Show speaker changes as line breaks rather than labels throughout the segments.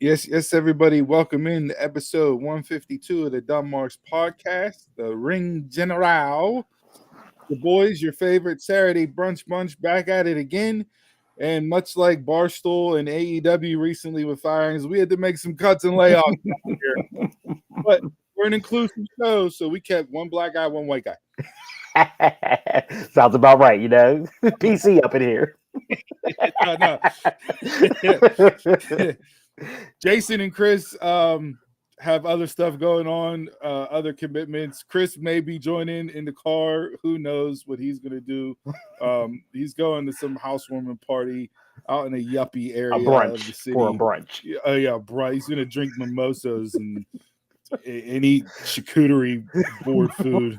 Yes, everybody. Welcome in to episode 152 of the Dunmarks podcast, the Ring General. The boys, your favorite Saturday brunch bunch, back at it again. And much like Barstool and AEW recently with firings, we had to make some cuts and layoffs down here. But we're an inclusive show, so we kept one black guy, one white guy.
Sounds about right, PC up in here.
No. Jason and Chris have other stuff going on, other commitments. Chris may be joining in the car. Who knows what he's going to do? He's going to some housewarming party out in a yuppie area of the city.
For a brunch.
Yeah, brunch. He's going to drink mimosas and eat charcuterie board food.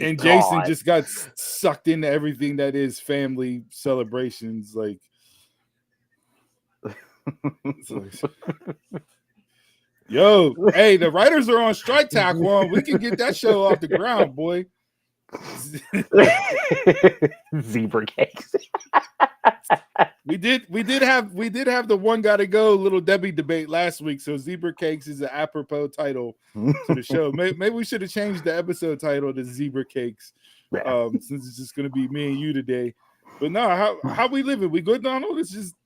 And Jason just got sucked into everything that is family celebrations. Like, yo, hey, the writers are on strike, Taquan. We can get that show off the ground, boy.
Zebra cakes.
we did have the one gotta go little Debbie debate last week. So Zebra Cakes is an apropos title to the show. Maybe we should have changed the episode title to Zebra Cakes. Since it's just gonna be me and you today. But no, how we living? We good, Donald? It's just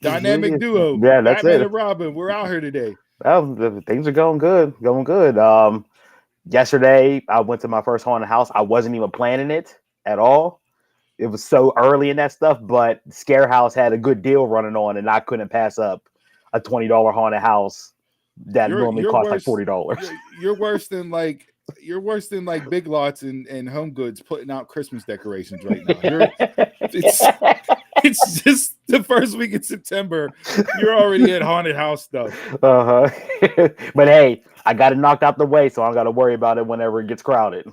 dynamic duo.
Yeah, that's
Batman
it.
and Robin. We're out here today.
Well, things are going good. Yesterday, I went to my first haunted house. I wasn't even planning it at all. It was so early in that stuff, but Scare House had a good deal running on, and I couldn't pass up a $20 haunted house that normally costs like $40.
You're worse than like Big Lots and Home Goods putting out Christmas decorations right now. It's just the first week in September. You're already at haunted house stuff.
But hey, I got it knocked out the way, so I don't got to worry about it whenever it gets crowded.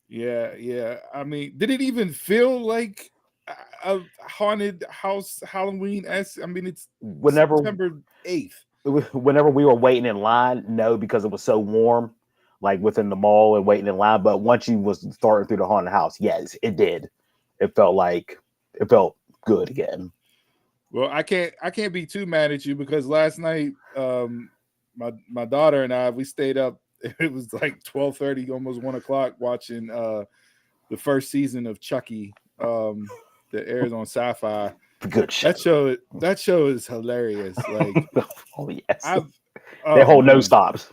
Yeah. I mean, did it even feel like a haunted house Halloween-esque? I mean, it's September 8th.
Whenever we were waiting in line, no, because it was so warm, like within the mall and waiting in line. But once you was starting through the haunted house, yes, it did. It felt good again.
Well, I can't be too mad at you because last night, my daughter and I, we stayed up. It was like 12:30, almost 1 o'clock, watching the first season of Chucky that airs on Sci-Fi.
Good show.
That show is hilarious. Like,
oh yes, they hold no stops.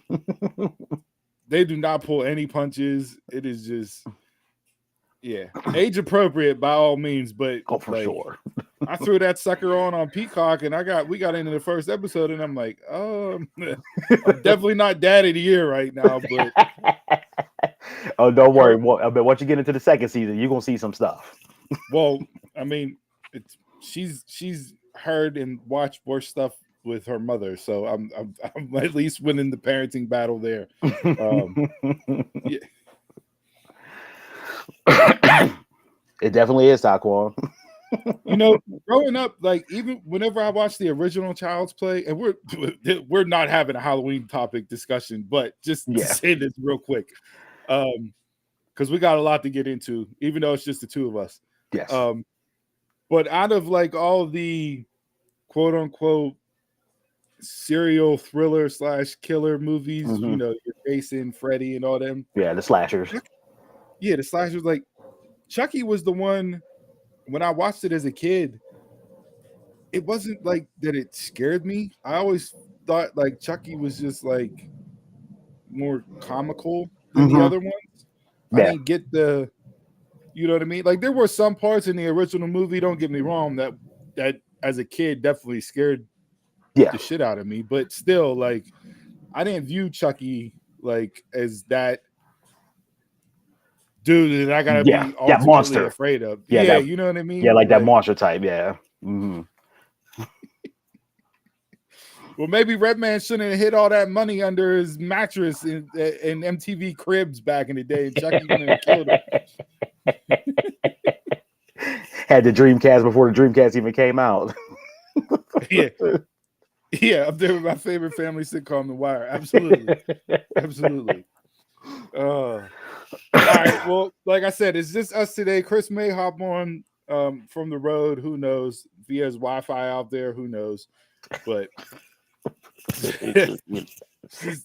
They do not pull any punches. It is just, yeah, age appropriate by all means. But
for sure,
I threw that sucker on Peacock, and we got into the first episode, and I'm like, I'm definitely not dad of the year right now. But
oh, don't worry. But once you get into the second season, you're gonna see some stuff.
Well, I mean, she's heard and watched worse stuff with her mother, so I'm at least winning the parenting battle there. Yeah.
It definitely is, Taquan.
Growing up, like even whenever I watch the original Child's Play, and we're not having a Halloween topic discussion, but just to say this real quick, because we got a lot to get into, even though it's just the two of us.
Yes.
But out of like all the quote unquote serial thriller / killer movies, your Jason, Freddy, and all them.
Yeah, the slashers.
Yeah, the slashers. Like Chucky was the one. When I watched it as a kid, it wasn't like that it scared me. I always thought like Chucky was just like more comical than the other ones. I didn't get you know what I mean? Like there were some parts in the original movie, don't get me wrong, that as a kid definitely scared the shit out of me. But still, like I didn't view Chucky like as that dude that I gotta be ultimately
monster
afraid of.
Yeah,
you know what I mean?
Yeah, like that monster type. Yeah.
Well, maybe Redman shouldn't have hid all that money under his mattress in MTV Cribs back in the day. Chucky wouldn't have killed him.
Had the Dreamcast before the Dreamcast even came out.
Yeah, up there with my favorite family sitcom, The Wire. Absolutely. All right. Well, like I said, it's just us today. Chris may hop on from the road. Who knows? Via his Wi-Fi out there. Who knows? But
just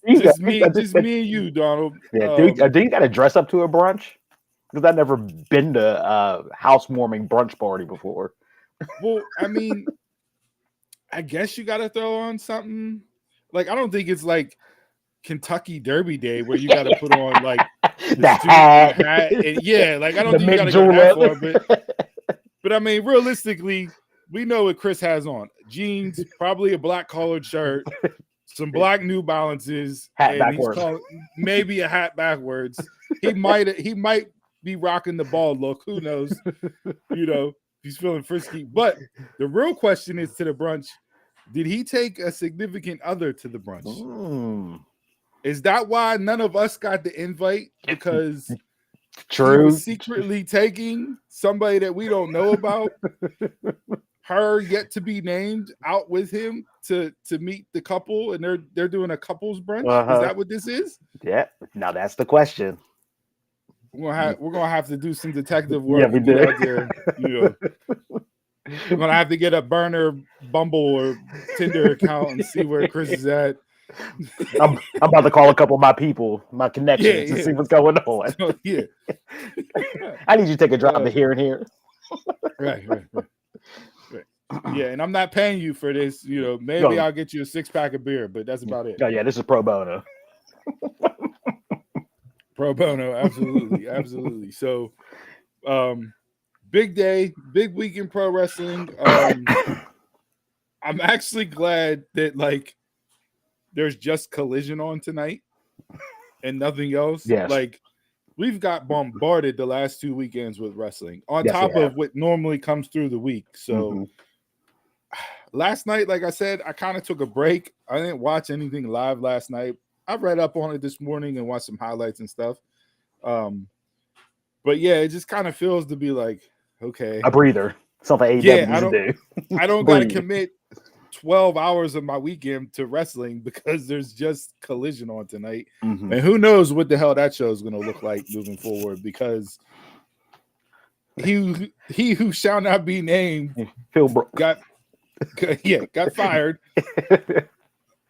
just me and you, Donald.
Yeah, do you got to dress up to a brunch? Because I've never been to a housewarming brunch party before.
Well, I mean, I guess you got to throw on something. Like, I don't think it's like Kentucky Derby Day where you got to put on like
the hat.
And, yeah, like I don't
The
think you got to go that far. But I mean, realistically, we know what Chris has on: jeans, probably a black collared shirt, some black New Balances,
hat
and
backwards.
Maybe a hat backwards. He might be rocking the bald look. Who knows? You know, he's feeling frisky. But the real question is to the brunch: did he take a significant other to the brunch? Is that why none of us got the invite? Because he was secretly taking somebody that we don't know about, her yet to be named, out with him to meet the couple, and they're doing a couples brunch. Is that what this is?
Yeah. Now that's the question.
We're gonna have to do some detective work.
Yeah, we do.
Out there, you know. We're gonna have to get a burner Bumble or Tinder account and see where Chris is at.
I'm about to call a couple of my people, my connections, to see what's going on.
So, yeah.
I need you to take a drive to here and here.
Right. Yeah, and I'm not paying you for this. You know, maybe I'll get you a 6-pack of beer, but that's about it.
Oh yeah, this is pro bono.
Pro bono, absolutely. So, big day, big week in pro wrestling. I'm actually glad that like there's just Collision on tonight and nothing else.
Yes.
Like we've got bombarded the last 2 weekends with wrestling on top of what normally comes through the week. So last night, like I said, I kind of took a break. I didn't watch anything live last night. I read up on it this morning and watched some highlights and stuff. But yeah, it just kind of feels to be like, okay,
a breather. Something AEW do.
I don't got to commit 12 hours of my weekend to wrestling because there's just Collision on tonight. And who knows what the hell that show is going to look like moving forward, because he who shall not be named
Phil Brooks
got fired,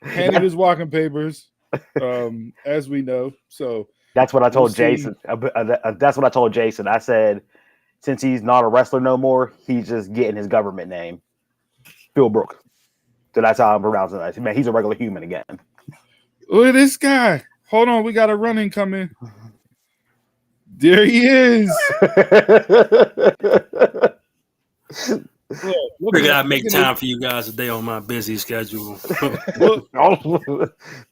handed his walking papers, as we know. So
that's what I told Jason. That's what I told Jason. I said, since he's not a wrestler no more, he's just getting his government name, Phil Brooks. So that's how I'm pronouncing it. Man, he's a regular human again.
Look at this guy. Hold on, we got a running coming. There he is.
Figured I'd make time for you guys today on my busy schedule.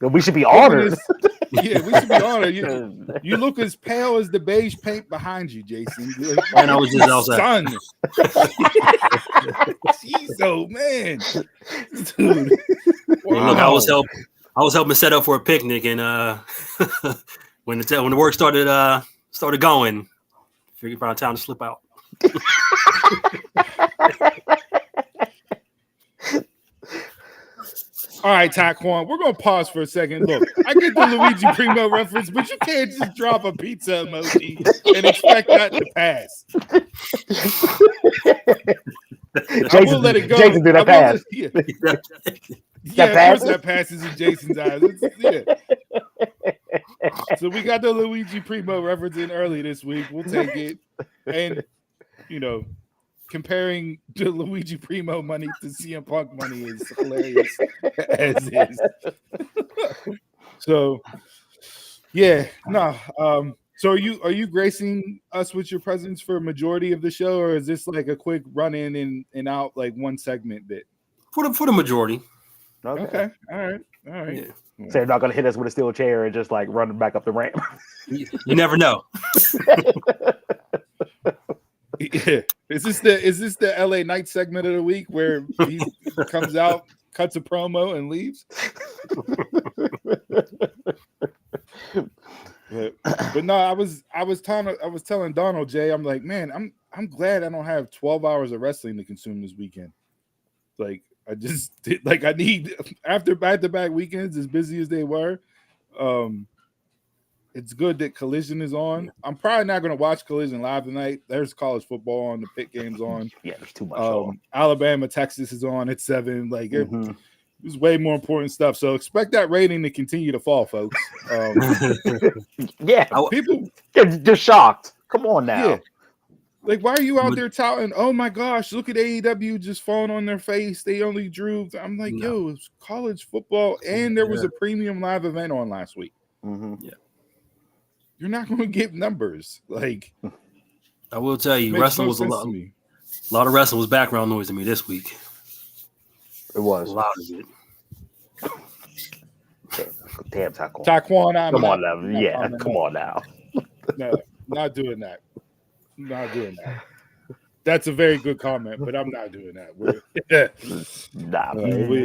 We should be honored.
Yeah, we should be honored. You look as pale as the beige paint behind you, Jason.
And I was just outside.
Jeez, oh man, dude.
Wow. Look, I was helping set up for a picnic, and when the work started going, figured found time to slip out.
All right, Taquan, we're gonna pause for a second. Look, I get the Luigi Primo reference, but you can't just drop a pizza emoji and expect that to pass. I will let it go.
Jason did that pass.
Of course that passes in Jason's eyes. So we got the Luigi Primo reference in early this week. We'll take it. And, you know, comparing the Luigi Primo money to CM Punk money is hilarious as is. So, yeah, no. So are you gracing us with your presence for a majority of the show, or is this like a quick run in and out, like one segment bit?
For the majority.
Okay. All right.
Yeah.
So they're not gonna hit us with a steel chair and just like run back up the ramp.
You never know.
Yeah. Is this the LA Knight segment of the week where he comes out, cuts a promo, and leaves? But no, I was telling Donald Jay, I'm like, man, I'm glad I don't have 12 hours of wrestling to consume this weekend. Like I just did, like I need, after back-to-back weekends as busy as they were, it's good that Collision is on. I'm probably not going to watch Collision live tonight. There's college football on. The pit game's on.
Yeah, there's too much on.
Alabama, Texas is on at 7. Like, there's way more important stuff. So expect that rating to continue to fall, folks.
Yeah,
people
they're shocked. Come on now.
Yeah. Like, why are you out there touting? Oh my gosh, look at AEW just falling on their face. They only drew. I'm like, yo, it's college football, and there was a premium live event on last week.
Yeah,
you're not going to get numbers. Like,
I will tell you, wrestling was a lot of wrestling was background noise to me this week.
It was
a lot of it.
Damn, Taquan.
Come
on now. Yeah, come on now.
No, not doing that. Not doing that. That's a very good comment, but I'm not doing that. We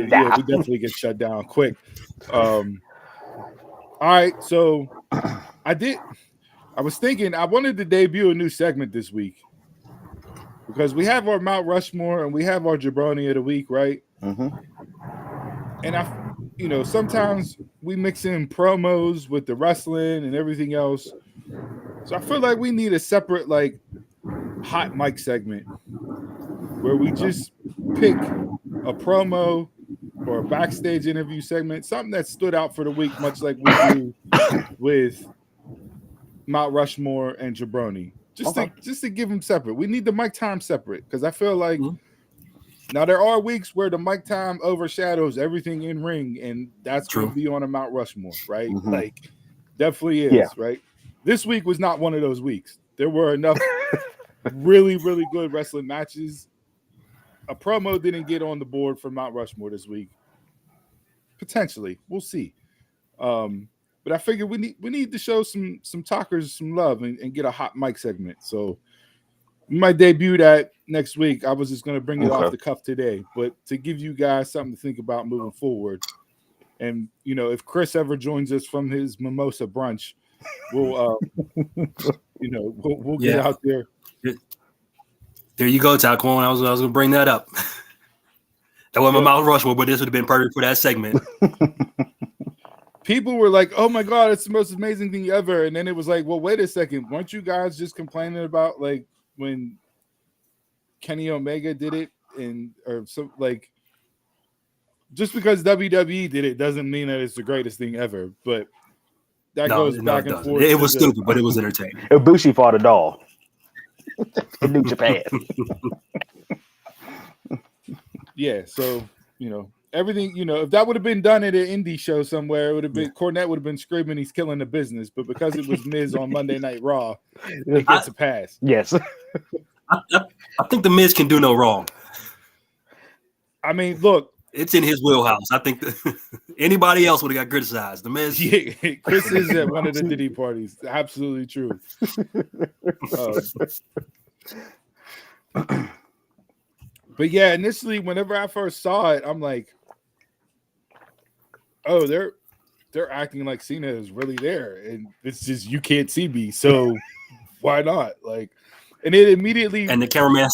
definitely get shut down quick. All right, so I was thinking I wanted to debut a new segment this week because we have our Mount Rushmore and we have our Jabroni of the week, right? And sometimes we mix in promos with the wrestling and everything else. So I feel like we need a separate hot mic segment where we just pick a promo or a backstage interview segment, something that stood out for the week, much like we do with Mount Rushmore and Jabroni. Just to give them separate. We need the mic time separate because I feel like now there are weeks where the mic time overshadows everything in ring, and that's going to be on a Mount Rushmore, right? Like, definitely is, right? This week was not one of those weeks. There were enough really, really good wrestling matches. A promo didn't get on the board for Mount Rushmore this week. Potentially, we'll see. But I figure we need to show some talkers some love and get a hot mic segment. So we might debut that next week. I was just going to bring it off the cuff today, but to give you guys something to think about moving forward. And if Chris ever joins us from his mimosa brunch, we'll we'll get out there.
There you go, Taquan. I was going to bring that up. That wasn't my Mount Rushmore, but this would have been perfect for that segment.
People were like, "Oh my god, it's the most amazing thing ever!" And then it was like, "Well, wait a second, weren't you guys just complaining about when Kenny Omega did it just because WWE did it doesn't mean that it's the greatest thing ever." But that goes back and forth.
It was stupid, but it was entertaining.
Ibushi fought a doll in New Japan.
Yeah, so everything, if that would have been done at an indie show somewhere, it would have been Cornette would have been screaming he's killing the business. But because it was Miz on Monday Night Raw, it gets a pass.
Yes.
I think the Miz can do no wrong.
I mean, look.
It's in his wheelhouse. I think anybody else would have got criticized. The Miz.
Yeah, Chris is at one of the Diddy parties. Absolutely true. But yeah, initially, whenever I first saw it, I'm like, oh, they're acting like Cena is really there, and it's just you can't see me, so why not? And it immediately
and the cameraman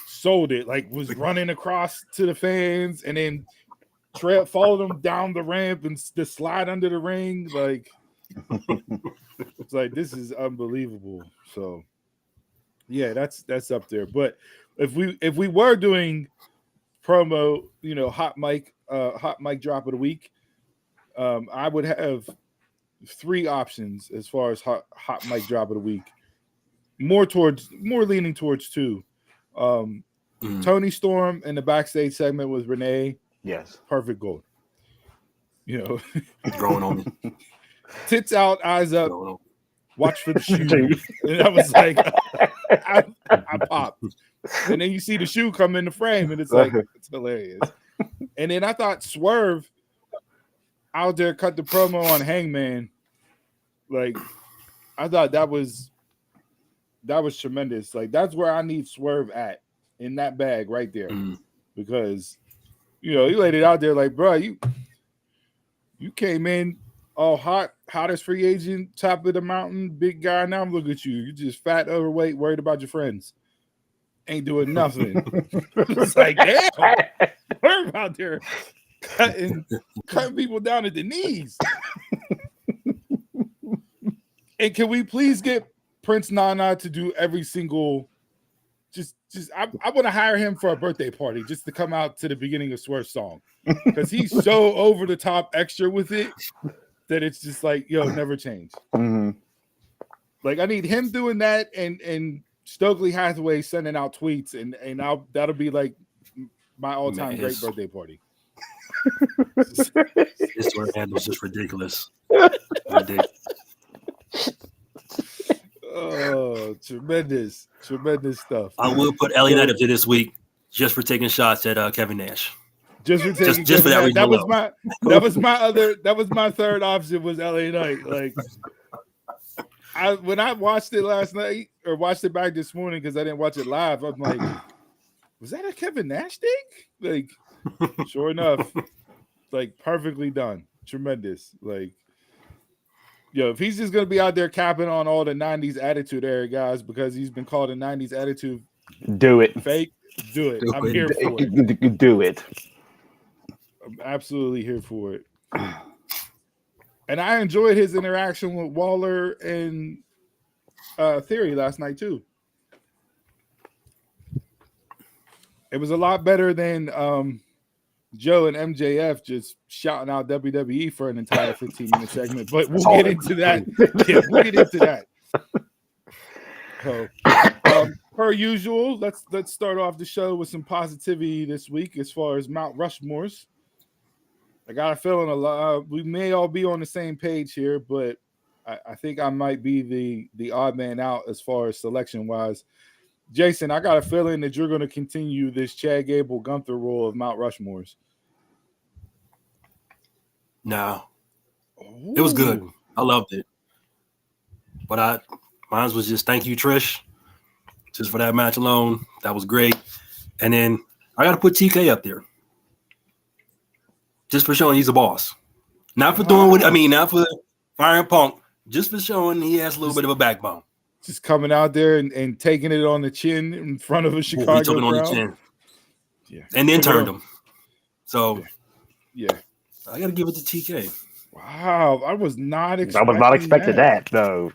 sold it, was running across to the fans, and then followed them down the ramp and the slide under the ring. It's like this is unbelievable. So yeah, that's up there. But if we were doing promo, hot mic drop of the week, I would have 3 options as far as hot mic drop of the week. More leaning towards 2. Tony Storm in the backstage segment with Renee.
Yes,
perfect gold.
Growing on me.
Tits out, eyes up. Watch for the shoe. And I was like, I popped. And then you see the shoe come in the frame, and it's it's hilarious. And then I thought Swerve out there cut the promo on Hangman. I thought that was tremendous. That's where I need Swerve at, in that bag right there. Because he laid it out there bro, you came in all hottest free agent, top of the mountain, big guy. Now I'm looking at you. You're just fat, overweight, worried about your friends. Ain't doing nothing. It's damn, we're out there cutting people down at the knees. And can we please get Prince Nana to do every single? I want to hire him for a birthday party just to come out to the beginning of Swerve's song because he's so over the top extra with it that it's just like, yo, never change.
Mm-hmm.
Like I need him doing that and Stokely Hathaway sending out tweets and that'll be like my all-time great birthday party.
His Twitter handle is just ridiculous.
Oh, tremendous stuff.
I will put LA Knight up to this week just for taking shots at Kevin Nash.
Just for taking
just for that reason
that was my third option was LA Knight. Like when I watched it last night or watched it back this morning because I didn't watch it live, I'm like, was that a Kevin Nash thing? Like, sure enough, like perfectly done. Tremendous. Like, yo, if he's just gonna be out there capping on all the 90s attitude era guys because he's been called a 90s attitude
do it.
Fake, do it. I'm here for it.
Do it.
I'm absolutely here for it. And I enjoyed his interaction with Waller and Theory last night too. It was a lot better than Joe and MJF just shouting out WWE for an entire 15-minute segment, but we'll get into that. Yeah, we'll get into that. So, per usual, let's start off the show with some positivity this week as far as Mount Rushmores. I got a feeling we may all be on the same page here, but I think I might be the odd man out as far as selection wise. Jason, I got a feeling that you're going to continue this Chad Gable Gunther role of Mount Rushmores.
No, it was good. I loved it, but mine was just thank you, Trish, just for that match alone. That was great. And then I got to put TK up there, just for showing he's a boss. Not for not for firing Punk, just for showing he has a little bit of a backbone.
Just coming out there and taking it on the chin in front of a Chicago crowd.
On the chin. Yeah. And then turned him. So,
yeah.
I got to give it to TK.
Wow. I was not expecting
that, though.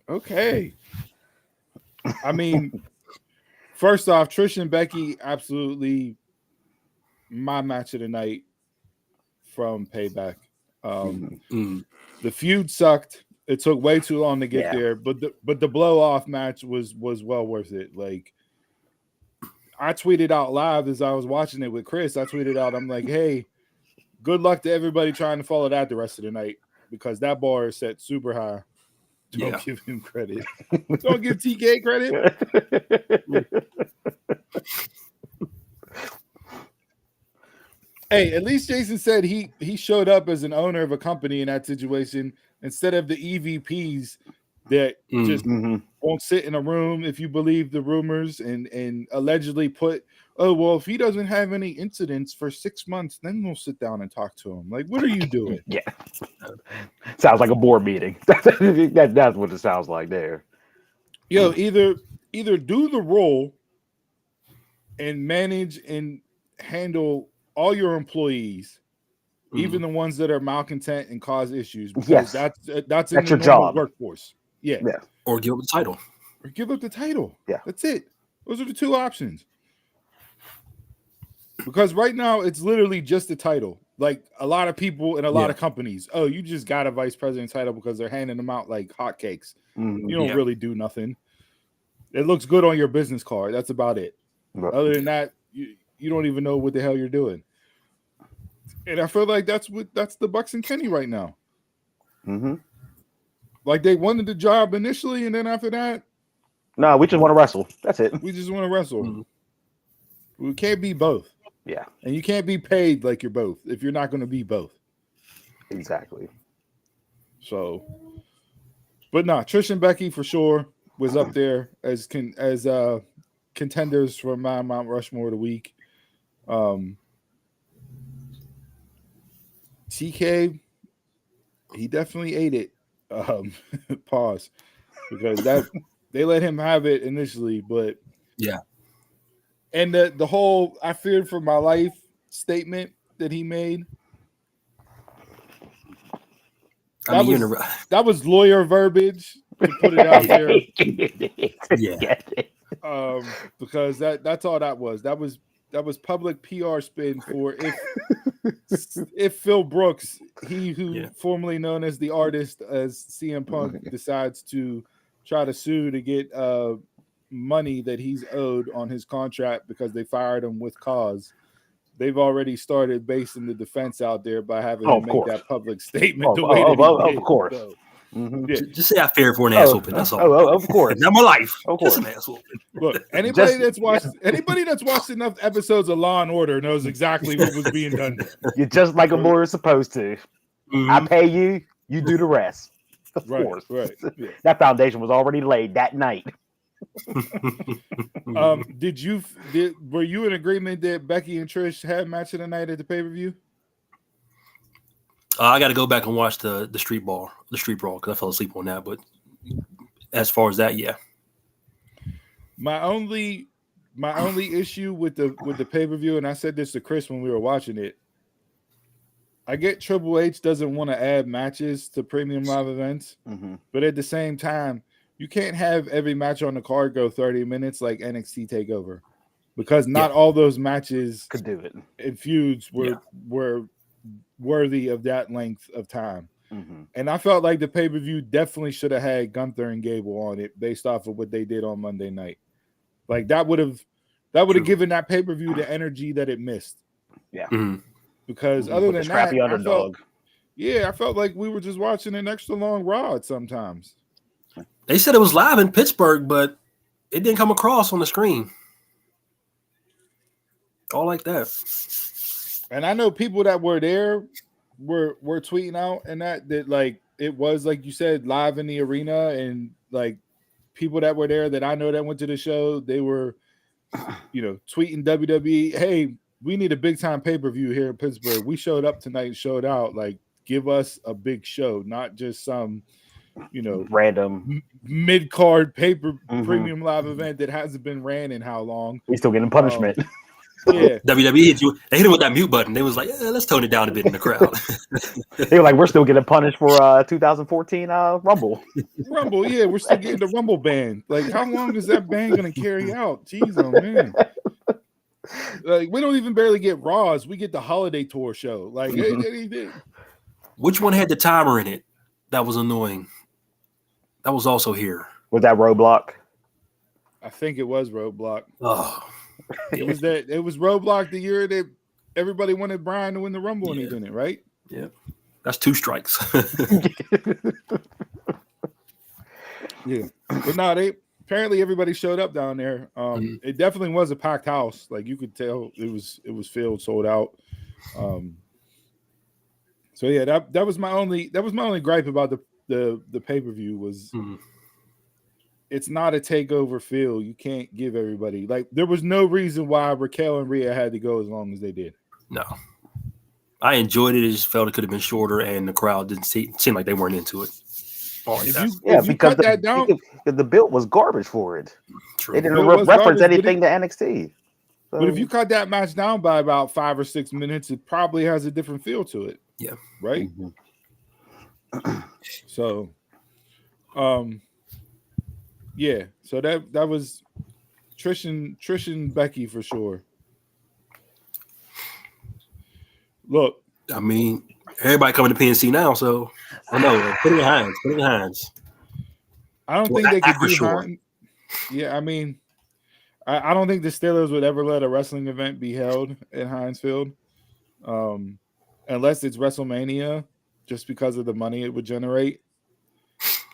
Okay. I mean, first off, Trish and Becky, absolutely my match of the night from Payback. The feud sucked. It took way too long to get there, but the blow off match was well worth it. Like I tweeted out live as I was watching it with Chris. I tweeted out, I'm like, hey, good luck to everybody trying to follow that the rest of the night because that bar is set super high. Don't give him credit. Don't give TK credit. Hey, at least Jason said he showed up as an owner of a company in that situation instead of the EVPs that just won't sit in a room, if you believe the rumors, and allegedly put, oh, well, if he doesn't have any incidents for 6 months, then we'll sit down and talk to him. Like, what are you doing?
Yeah. Sounds like a board meeting. That's what it sounds like there.
Yo, either do the role and manage and handle all your employees, even the ones that are malcontent and cause issues, because that's in the
your job
workforce. Yeah.
Or give up the title.
Yeah. That's it. Those are the two options. Because right now it's literally just the title. Like a lot of people in a lot of companies, oh, you just got a vice president title because they're handing them out like hotcakes. You don't really do nothing. It looks good on your business card. That's about it. Other than that, you don't even know what the hell you're doing. And I feel like that's the Bucks and Kenny right now. Like they wanted the job initially, and then after that,
no, we just want to wrestle. That's it.
We just want to wrestle. We can't be both.
Yeah.
And you can't be paid like you're both if you're not going to be both.
Exactly.
So, but no, Trish and Becky for sure was up there as contenders for my Mount Rushmore of the week. TK, he definitely ate it. Pause, because that they let him have it initially, but and the whole "I feared for my life" statement that he made, That was lawyer verbiage to put it out there.
Yeah.
Because that's all that was. That was public PR spin for if Phil Brooks, he who formerly known as the artist as CM Punk, decides to try to sue to get money that he's owed on his contract because they fired him with cause. They've already started basing the defense out there by having him make that public statement the way that he did.
Of course.
So,
just say I feared for an ass whooping. That's all.
Of course.
Not my life.
Of course.
Just an ass whooping.
Look, anybody that's watched enough episodes of Law and Order knows exactly what was being done there.
You're just like a lawyer is supposed to. I pay you, you do the rest. Of course.
Right. Yeah.
That foundation was already laid that night.
Were you in agreement that Becky and Trish had match of the night at the pay-per-view?
I got to go back and watch the street brawl because I fell asleep on that. But as far as that, yeah.
My only issue with the pay-per-view, and I said this to Chris when we were watching it, I get Triple H doesn't want to add matches to premium live events, but at the same time, you can't have every match on the card go 30 minutes like NXT TakeOver, because not all those matches
could do it.
And feuds were worthy of that length of time. And I felt like the pay-per-view definitely should have had Gunther and Gable on it based off of what they did on Monday night. Like that would have given that pay-per-view the energy that it missed.
Yeah.
Because other than that,
underdog.
I felt like we were just watching an extra long Raw sometimes.
They said it was live in Pittsburgh, but it didn't come across on the screen. All like that.
And I know people that were there were tweeting out and that like it was, like you said, live in the arena, and like people that were there that I know that went to the show, they were, tweeting WWE, hey, we need a big time pay-per-view here in Pittsburgh. We showed up tonight and showed out. Like, give us a big show, not just some,
random
mid-card premium live event that hasn't been ran in how long.
We're still getting punishment.
Yeah.
WWE they hit him with that mute button. They was like, let's tone it down a bit in the crowd.
They were like, we're still getting punished for 2014 Rumble.
Rumble, yeah, we're still getting the Rumble ban. Like, how long is that ban going to carry out? Jeez, oh man. Like, we don't even barely get Raws. We get the holiday tour show. Like,
which one had the timer in it? That was annoying. That was also here.
Was that Roadblock?
I think it was Roadblock.
Oh.
It was Roadblock the year that everybody wanted Brian to win the Rumble and he didn't, right?
Yeah. That's 2 strikes.
Yeah. But no, apparently everybody showed up down there. It definitely was a packed house. Like, you could tell it was filled, sold out. So yeah, that was my only gripe about the pay-per-view was it's not a takeover feel. You can't give everybody, like, there was no reason why Raquel and Rhea had to go as long as they did.
No. I enjoyed it. I just felt it could have been shorter, and the crowd didn't seem like they weren't into it.
If you cut that down, the build was garbage for it.
True.
They didn't reference anything to NXT. So.
But if you cut that match down by about 5 or 6 minutes, it probably has a different feel to it.
Yeah.
Right. So, yeah. So that was Trish and Becky for sure. Look,
I mean, everybody coming to PNC now, so I know. Put it in Hines.
I don't think they could do Hines. Yeah, I mean, I don't think the Steelers would ever let a wrestling event be held at Heinz Field, unless it's WrestleMania, just because of the money it would generate.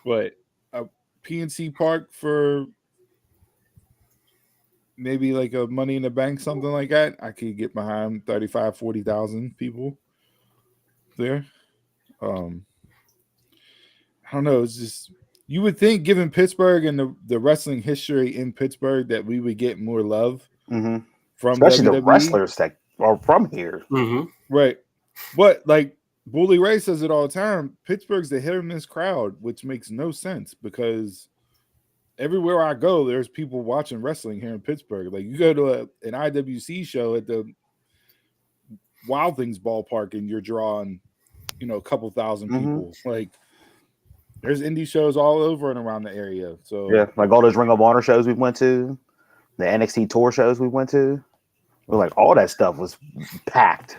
But a PNC Park for maybe like a Money in the Bank, something like that, I could get behind 35,000, 40,000 people there. I don't know. It's just, you would think, given Pittsburgh and the wrestling history in Pittsburgh, that we would get more love from
especially
WWE.
The wrestlers that are from here.
Right. But like Bully Ray says it all the time, Pittsburgh's the hit or miss crowd, which makes no sense because everywhere I go, there's people watching wrestling here in Pittsburgh. Like, you go to an IWC show at the Wild Things ballpark and you're drawing a couple thousand people. Like, there's indie shows all over and around the area. So
yeah, like all those Ring of Honor shows we went to, the NXT tour shows we went to, like all that stuff was packed.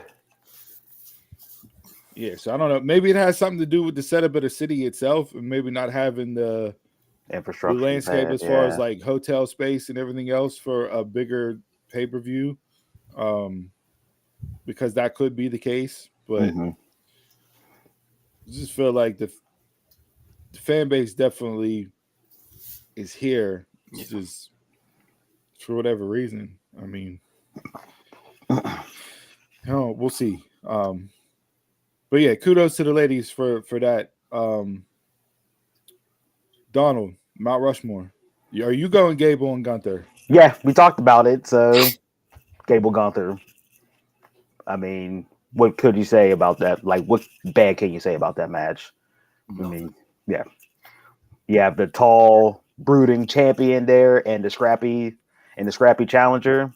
Yeah, so I don't know. Maybe it has something to do with the setup of the city itself, and maybe not having the
Infrastructure,
landscape as far as like hotel space and everything else for a bigger pay-per-view. Because that could be the case, but I just feel like the fan base definitely is here. It's just for whatever reason. I mean, we'll see. But yeah, kudos to the ladies for that. Donald, Mount Rushmore. Are you going Gable and Gunther?
Yeah, we talked about it. So Gable Gunther. I mean, what could you say about that? Like, what bad can you say about that match? I mean, yeah. You have the tall, brooding champion there and the scrappy challenger.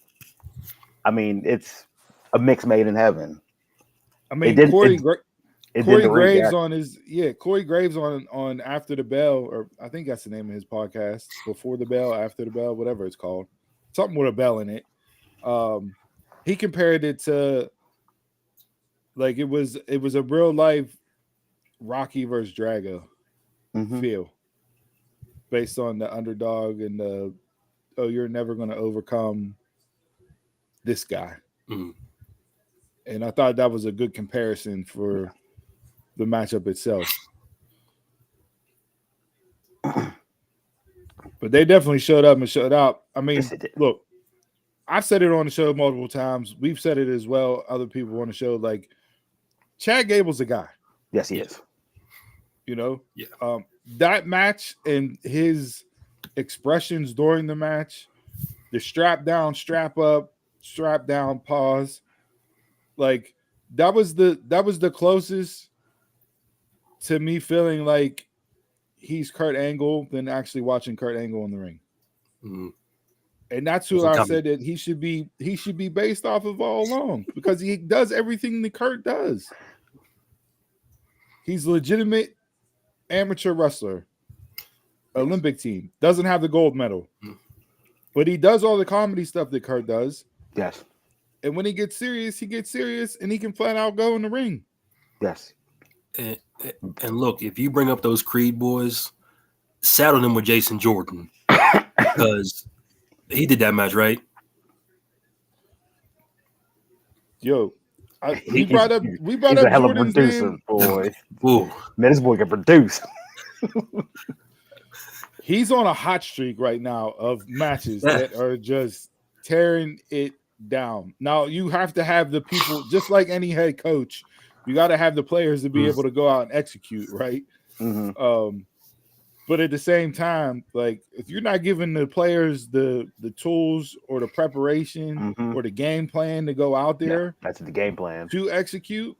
I mean, it's a mix made in heaven.
I mean, Corey Graves Corey Graves on After the Bell, or I think that's the name of his podcast, Before the Bell, After the Bell, whatever it's called. Something with a bell in it. He compared it to like it was a real life Rocky versus Drago feel, based on the underdog and the you're never going to overcome this guy. And I thought that was a good comparison for the matchup itself. But they definitely showed up and showed out. I mean, look, I've said it on the show multiple times. We've said it as well. Other people on the show, like Chad Gable's a guy.
Yes, he is.
That match and his expressions during the match, the strap down, strap up, strap down, pause. Like that was the closest to me feeling like he's Kurt Angle than actually watching Kurt Angle in the ring. And that's who I said that he should be based off of all along, because he does everything that Kurt does. He's a legitimate amateur wrestler, Olympic team, doesn't have the gold medal, but he does all the comedy stuff that Kurt does.
Yes.
And when he gets serious, and he can flat out go in the ring.
Yes.
And look, if you bring up those Creed boys, saddle them with Jason Jordan, because he did that match, right?
Yo, we brought up Jordan's name.
Boy. Man, this boy can produce.
He's on a hot streak right now of matches that are just tearing it down. Now you have to have the people, just like any head coach, you got to have the players to be able to go out and execute, right? But at the same time, like if you're not giving the players the tools or the preparation or the game plan to go out there,
that's the game plan
to execute,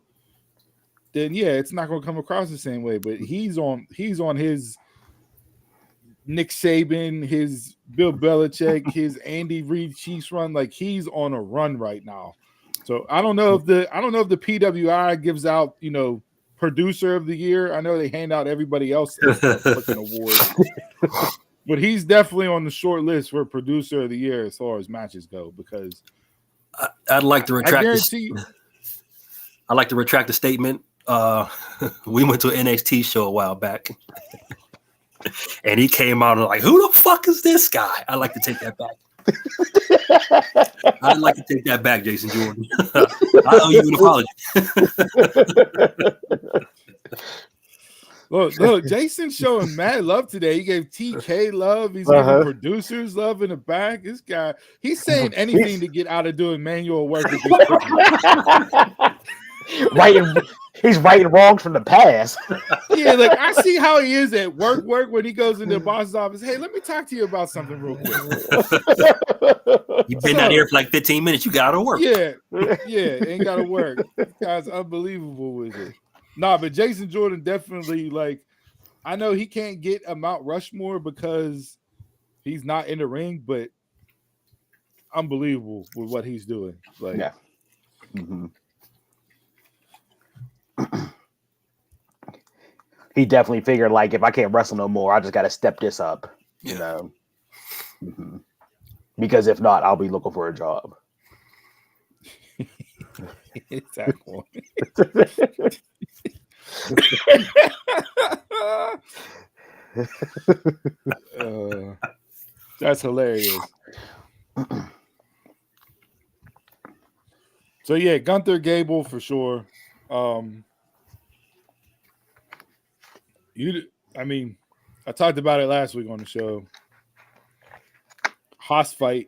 then it's not going to come across the same way. But he's on his Nick Saban, his Bill Belichick, his Andy Reid Chiefs run. Like he's on a run right now. So I don't know if the PWI gives out, producer of the year. I know they hand out everybody else a fucking award, but he's definitely on the short list for producer of the year as far as matches go. Because
I'd like to retract.
I guarantee you.
I'd like to retract the statement. We went to an NXT show a while back. And he came out and like, who the fuck is this guy? I'd like to take that back. I'd like to take that back, Jason Jordan. I owe you an apology.
Look, Jason's showing mad love today. He gave TK love. He's giving producers love in the back. This guy, he's saying anything to get out of doing manual work.
He's righting wrongs from the past.
Yeah, like I see how he is at work when he goes into the boss's office. Hey, let me talk to you about something real quick.
You've been out here for like 15 minutes. You gotta work.
Yeah, ain't gotta work. This guy's unbelievable with it. Nah, but Jason Jordan definitely, like, I know he can't get a Mount Rushmore because he's not in the ring, but unbelievable with what he's doing. Like,
He definitely figured, like, if I can't wrestle no more, I just got to step this up, you
Yeah.
know. Mm-hmm. Because if not, I'll be looking for a job.
Exactly. That's hilarious. So yeah, Gunther, Gable for sure. I mean, I talked about it last week on the show. Hoss fight,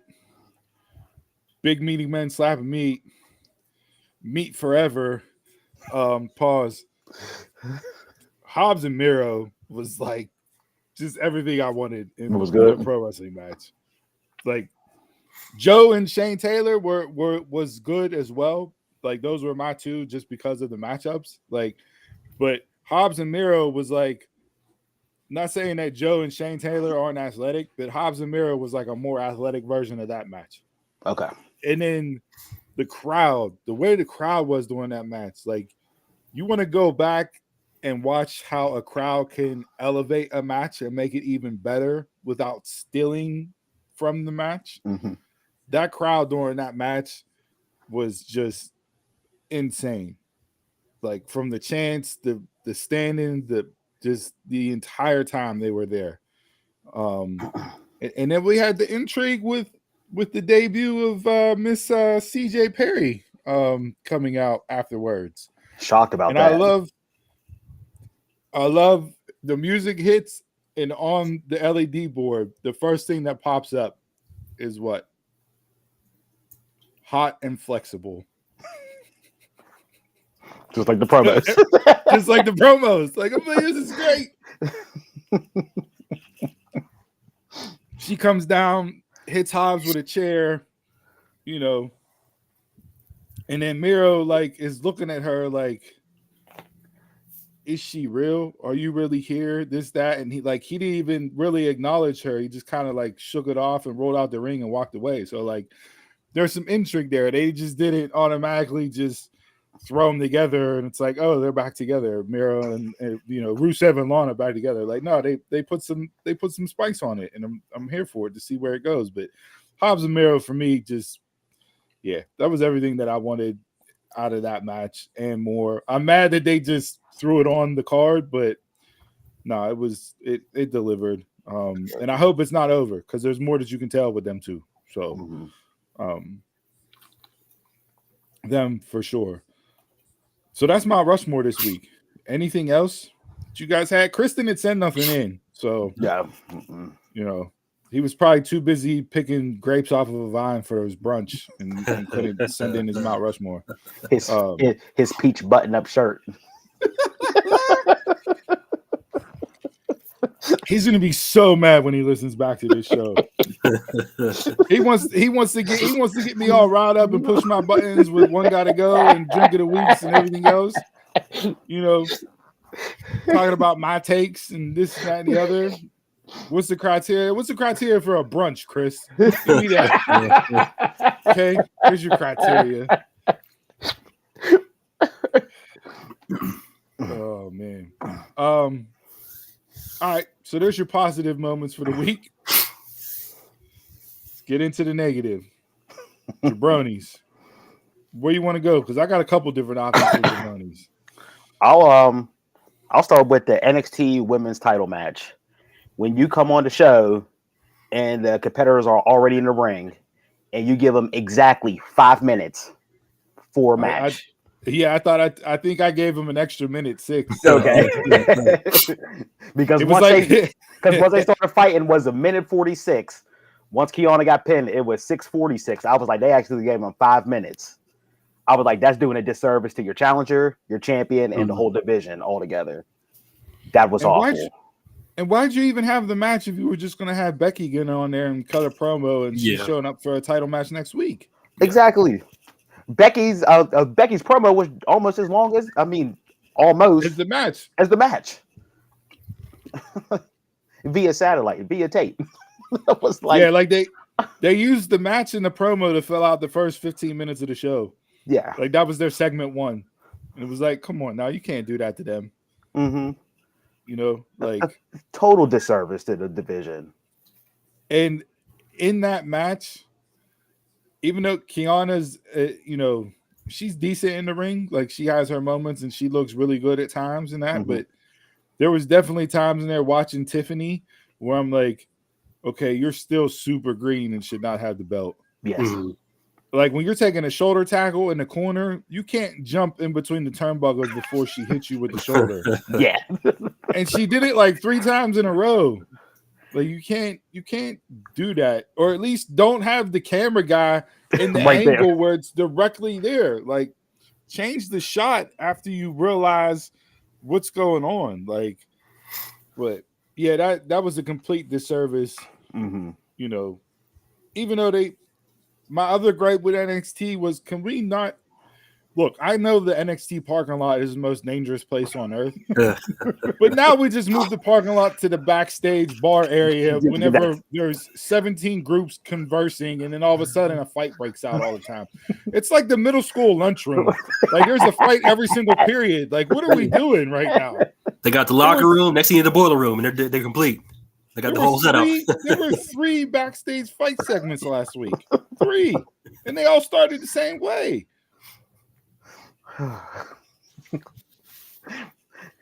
big meaty men slapping meat forever. Pause. Hobbs and Miro was like just everything I wanted
It was
in a
good.
pro wrestling match. Like Joe and Shane Taylor was good as well. Like those were my two just because of the matchups. Like, but Hobbs and Miro was like, not saying that Joe and Shane Taylor aren't athletic, but Hobbs and Miro was like a more athletic version of that match.
Okay.
And then the crowd, the way the crowd was during that match, like you want to go back and watch how a crowd can elevate a match and make it even better without stealing from the match.
Mm-hmm.
That crowd during that match was just insane. Like from the chants, the standing, the entire time they were there. And then we had the intrigue with the debut of Miss CJ Perry coming out afterwards.
Shocked about
And
that.
I love the music hits, and on the LED board, the first thing that pops up is what? Hot and flexible.
Just like the promos.
Just like the promos. Like, I'm like, this is great. She comes down, hits Hobbs with a chair, you know, and then Miro like is looking at her like, is she real? Are you really here? This, that. And he didn't even really acknowledge her. He just kind of like shook it off and rolled out the ring and walked away. So like there's some intrigue there. They just didn't automatically just throw them together and it's like, oh, they're back together. Miro and Rusev and Lana back together. Like, no, they put some spice on it, and I'm here for it to see where it goes. But Hobbs and Miro for me, just that was everything that I wanted out of that match and more. I'm mad that they just threw it on the card, but no, it delivered. And I hope it's not over because there's more that you can tell with them too. So them for sure. So that's my Rushmore this week. Anything else that you guys had? Kristen had sent nothing in. So
yeah.
He was probably too busy picking grapes off of a vine for his brunch and couldn't send in his Mount Rushmore.
His peach button-up shirt.
He's gonna be so mad when he listens back to this show. He wants to get me all riled up and push my buttons with one gotta go and drink of the weeks and everything else. Talking about my takes and this, that, and the other. What's the criteria? What's the criteria for a brunch, Chris? Give me that. Okay, here's your criteria. Oh man. All right, so there's your positive moments for the week. Let's get into the negative. Jabronis. Where you want to go? Because I got a couple different options for jabronis.
I'll start with the NXT Women's Title match. When you come on the show and the competitors are already in the ring, and you give them exactly 5 minutes for a match.
I think I gave him an extra minute 6.
Okay. because once they started fighting was a minute 46. Once Kiana got pinned, it was 6:46. I was like, they actually gave him 5 minutes. I was like, that's doing a disservice to your challenger, your champion, and the whole division altogether. That was awful.
Why'd you even have the match if you were just going to have Becky get on there and cut a promo and she's showing up for a title match next week?
Exactly. Becky's promo was almost as long as almost
as the match.
Via satellite, via tape. It was like
they used the match in the promo to fill out the first 15 minutes of the show.
Yeah.
Like that was their segment 1. And it was like, come on now, you can't do that to them.
Mm-hmm.
You know, like
Total disservice to the division.
and in that match, even though Kiana's, she's decent in the ring, like she has her moments and she looks really good at times in that, but there was definitely times in there watching Tiffany where I'm like, okay, you're still super green and should not have the belt.
Yes.
Mm-hmm.
Like when you're taking a shoulder tackle in the corner, you can't jump in between the turnbuckles before she hits you with the shoulder.
Yeah.
And she did it like 3 times in a row. Like you can't do that, or at least don't have the camera guy in the
Right
angle
there.
where it's directly there. Like change the shot after you realize what's going on. Like, but yeah, that was a complete disservice.
Mm-hmm.
You know, even though my other gripe with NXT was, can we not look? I know the NXT parking lot is the most dangerous place on earth, but now we just moved the parking lot to the backstage bar area whenever there's 17 groups conversing, and then all of a sudden a fight breaks out all the time. It's like the middle school lunchroom. Like there's a fight every single period. Like what are we doing right now?
They got the locker room, next thing in the boiler room, and they're complete. They got the whole setup.
There were 3 backstage fight segments last week. 3. And they all started the same way.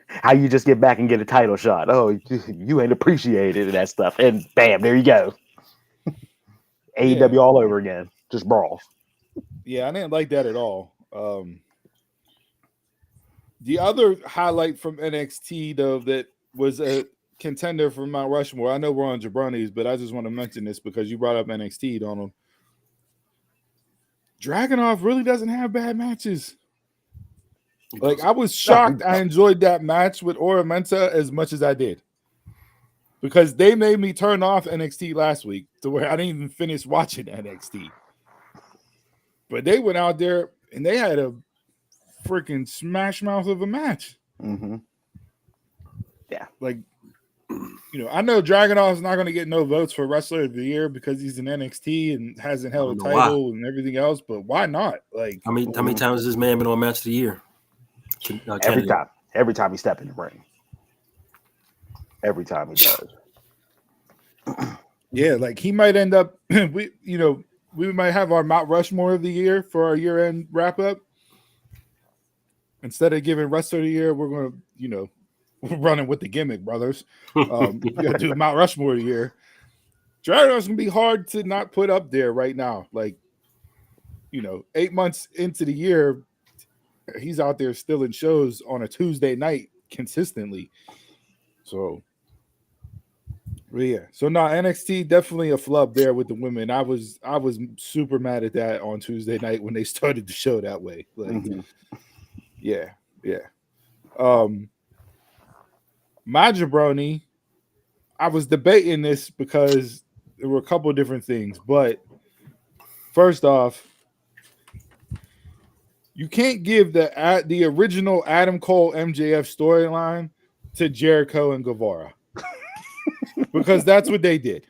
How you just get back and get a title shot. Oh, you ain't appreciated that stuff. And bam, there you go. AEW all over again. Just brawls.
Yeah, I didn't like that at all. The other highlight from NXT, though, that was a contender for Mount Rushmore. I know we're on Jabroni's, but I just want to mention this because you brought up NXT, Donald. Dragunov really doesn't have bad matches. Like I was shocked. I enjoyed that match with Ora Menta as much as I did, because they made me turn off NXT last week to where I didn't even finish watching NXT. But they went out there and they had a freaking smash mouth of a match.
Mm-hmm. Yeah,
like. I know Dragunov's not going to get no votes for Wrestler of the Year because he's in NXT and hasn't held a title and everything else, but why not? Like,
how many times has this man been on Match of the Year?
Every time he steps in the ring. Every time he does.
Yeah, like he might end up. We might have our Mount Rushmore of the Year for our year-end wrap-up. Instead of giving Wrestler of the Year, we're going to, we're running with the gimmick, brothers. You got to do Mount Rushmore of the Year. Dragunov's going to be hard to not put up there right now. Like, 8 months into the year, he's out there still in shows on a Tuesday night consistently. So, yeah. So, no, NXT definitely a flub there with the women. I was super mad at that on Tuesday night when they started the show that way. Like, yeah. My jabroni, I was debating this because there were a couple of different things, but first off, you can't give the original Adam Cole MJF storyline to Jericho and Guevara because that's what they did.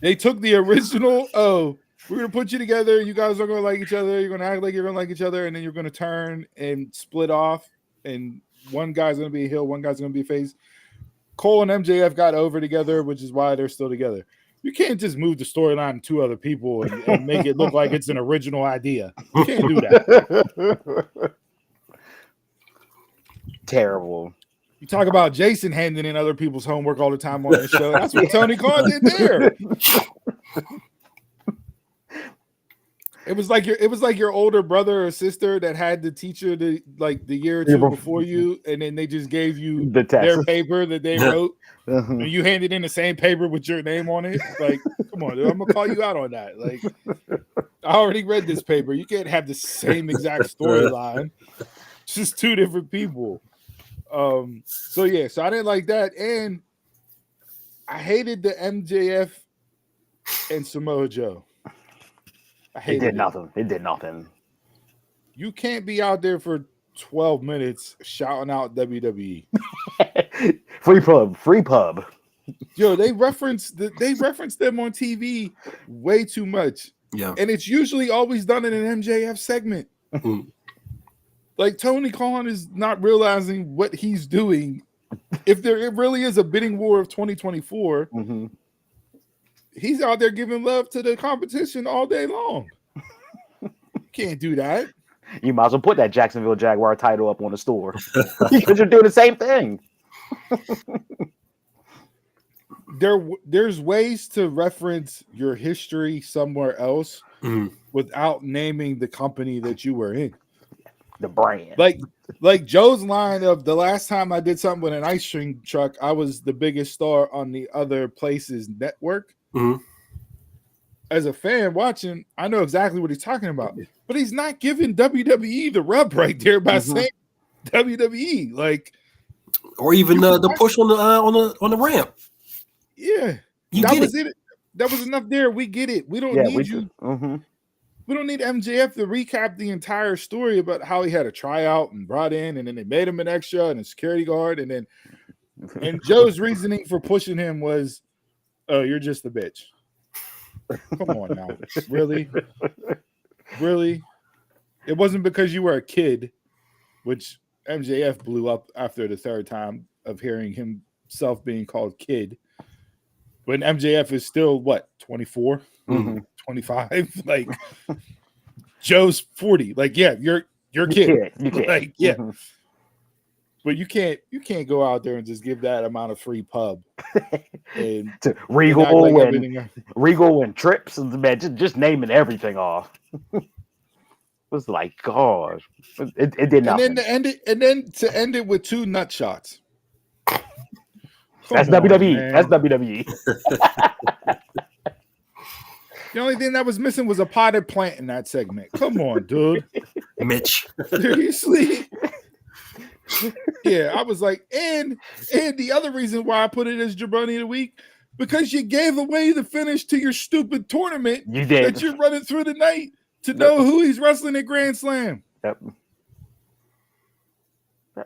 They took the original, we're going to put you together, you guys are going to like each other, you're going to act like you're going to like each other, and then you're going to turn and split off, and one guy's going to be a heel, one guy's going to be a face. Cole and MJF got over together, which is why they're still together. You can't just move the storyline to 2 other people and make it look like it's an original idea. You can't do that.
Terrible.
You talk about Jason handing in other people's homework all the time on the show. That's what Tony Khan did there. It was like your older brother or sister that had the teacher the year or 2 before you, and then they just gave you their paper that they wrote, and you handed in the same paper with your name on it. Like, come on, dude, I'm gonna call you out on that. Like, I already read this paper. You can't have the same exact storyline, just 2 different people. So I didn't like that, and I hated the MJF and Samoa Joe.
It did nothing.
You can't be out there for 12 minutes shouting out WWE.
Free pub.
Yo, they reference them on TV way too much.
Yeah.
And it's usually always done in an MJF segment. Like Tony Khan is not realizing what he's doing. If there really is a bidding war of 2024, he's out there giving love to the competition all day long. Can't do that.
You might as well put that Jacksonville Jaguar title up on the store because you're doing the same thing.
There's ways to reference your history somewhere else without naming the company that you were in.
The brand.
Like Joe's line of the last time I did something with an ice cream truck, I was the biggest star on the other place's network. As a fan watching, I know exactly what he's talking about. But he's not giving WWE the rub right there by saying WWE. Like,
or even the push on the ramp.
Yeah. That was it. That was enough there. We get it. We don't need you. We don't need MJF to recap the entire story about how he had a tryout and brought in, and then they made him an extra and a security guard, and Joe's reasoning for pushing him was, "Oh, you're just a bitch." Come on now, really? It wasn't because you were a kid, which MJF blew up after the third time of hearing himself being called kid. When MJF is still what, 24? 25, like Joe's 40. Like, yeah, you're kid. You can't. Like, yeah. But you can't go out there and just give that amount of free pub and
to Regal and Trips, and man, just naming everything off. It was like, gosh, it did nothing.
And then to end it with 2 nut shots.
That's WWE. Man. That's WWE.
The only thing that was missing was a potted plant in that segment. Come on, dude.
Mitch.
Seriously? Yeah, I was like, and the other reason why I put it as Jabroni of the Week, because you gave away the finish to your stupid tournament
you did.
That you're running through the night to know who he's wrestling at Grand Slam.
Yep.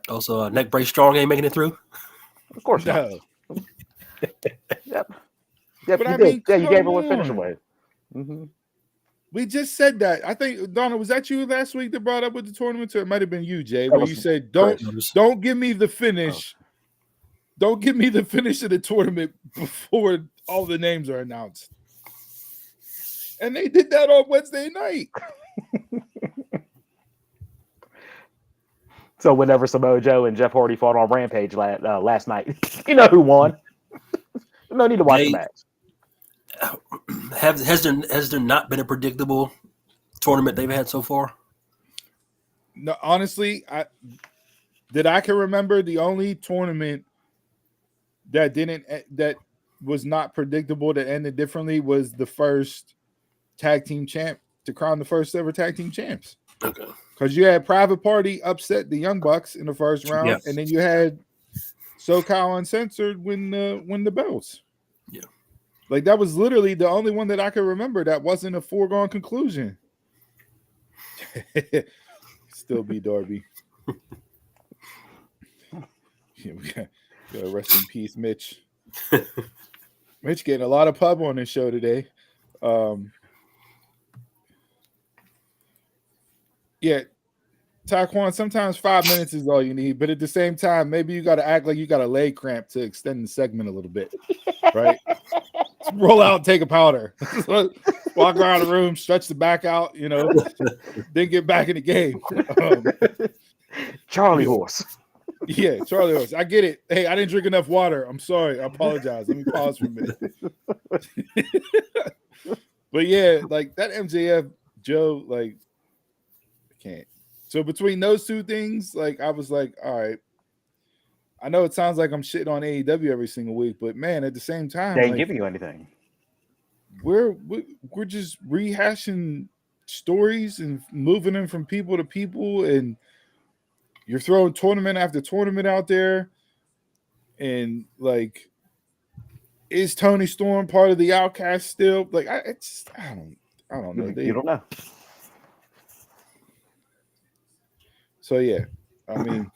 Also, Neck Brace Strong ain't making it through?
Of course not. Yep,
but
you
I
did.
mean,
yeah, you gave away finish away.
We just said that. I think, Donna, was that you last week that brought up with the tournament? Or it might have been you, Jay, where you said, don't give me the finish. Don't give me the finish of the tournament before all the names are announced. And they did that on Wednesday night.
So whenever Samoa Joe and Jeff Hardy fought on Rampage last night, you know who won. No need to watch the match.
Has there not been a predictable tournament they've had so far?
No, honestly, I can remember the only tournament that was not predictable that ended differently was the first tag team champ to crown the first ever tag team champs.
Okay.
Because you had Private Party upset the Young Bucks in the first round, and then you had SoCal Uncensored win the belts.
Yeah.
Like, that was literally the only one that I can remember that wasn't a foregone conclusion. Still be Darby. Yeah, we got rest in peace, Mitch. Mitch getting a lot of pub on this show today. Yeah, Taekwon, sometimes 5 minutes is all you need, but at the same time, maybe you got to act like you got a leg cramp to extend the segment a little bit, right? Roll out and take a powder. Walk around the room, stretch the back out, then get back in the game.
Charlie Horse.
Yeah, Charlie Horse. I get it. Hey, I didn't drink enough water. I'm sorry. I apologize. Let me pause for a minute. But yeah, like that MJF Joe, like, I can't. So between those two things, like, I was like, all right. I know it sounds like I'm shitting on AEW every single week, but man, at the same time,
they ain't giving you anything.
We're just rehashing stories and moving them from people to people, and you're throwing tournament after tournament out there. And like, is Tony Storm part of the Outcast still? Like, I don't know.
You don't know. So
yeah, I mean,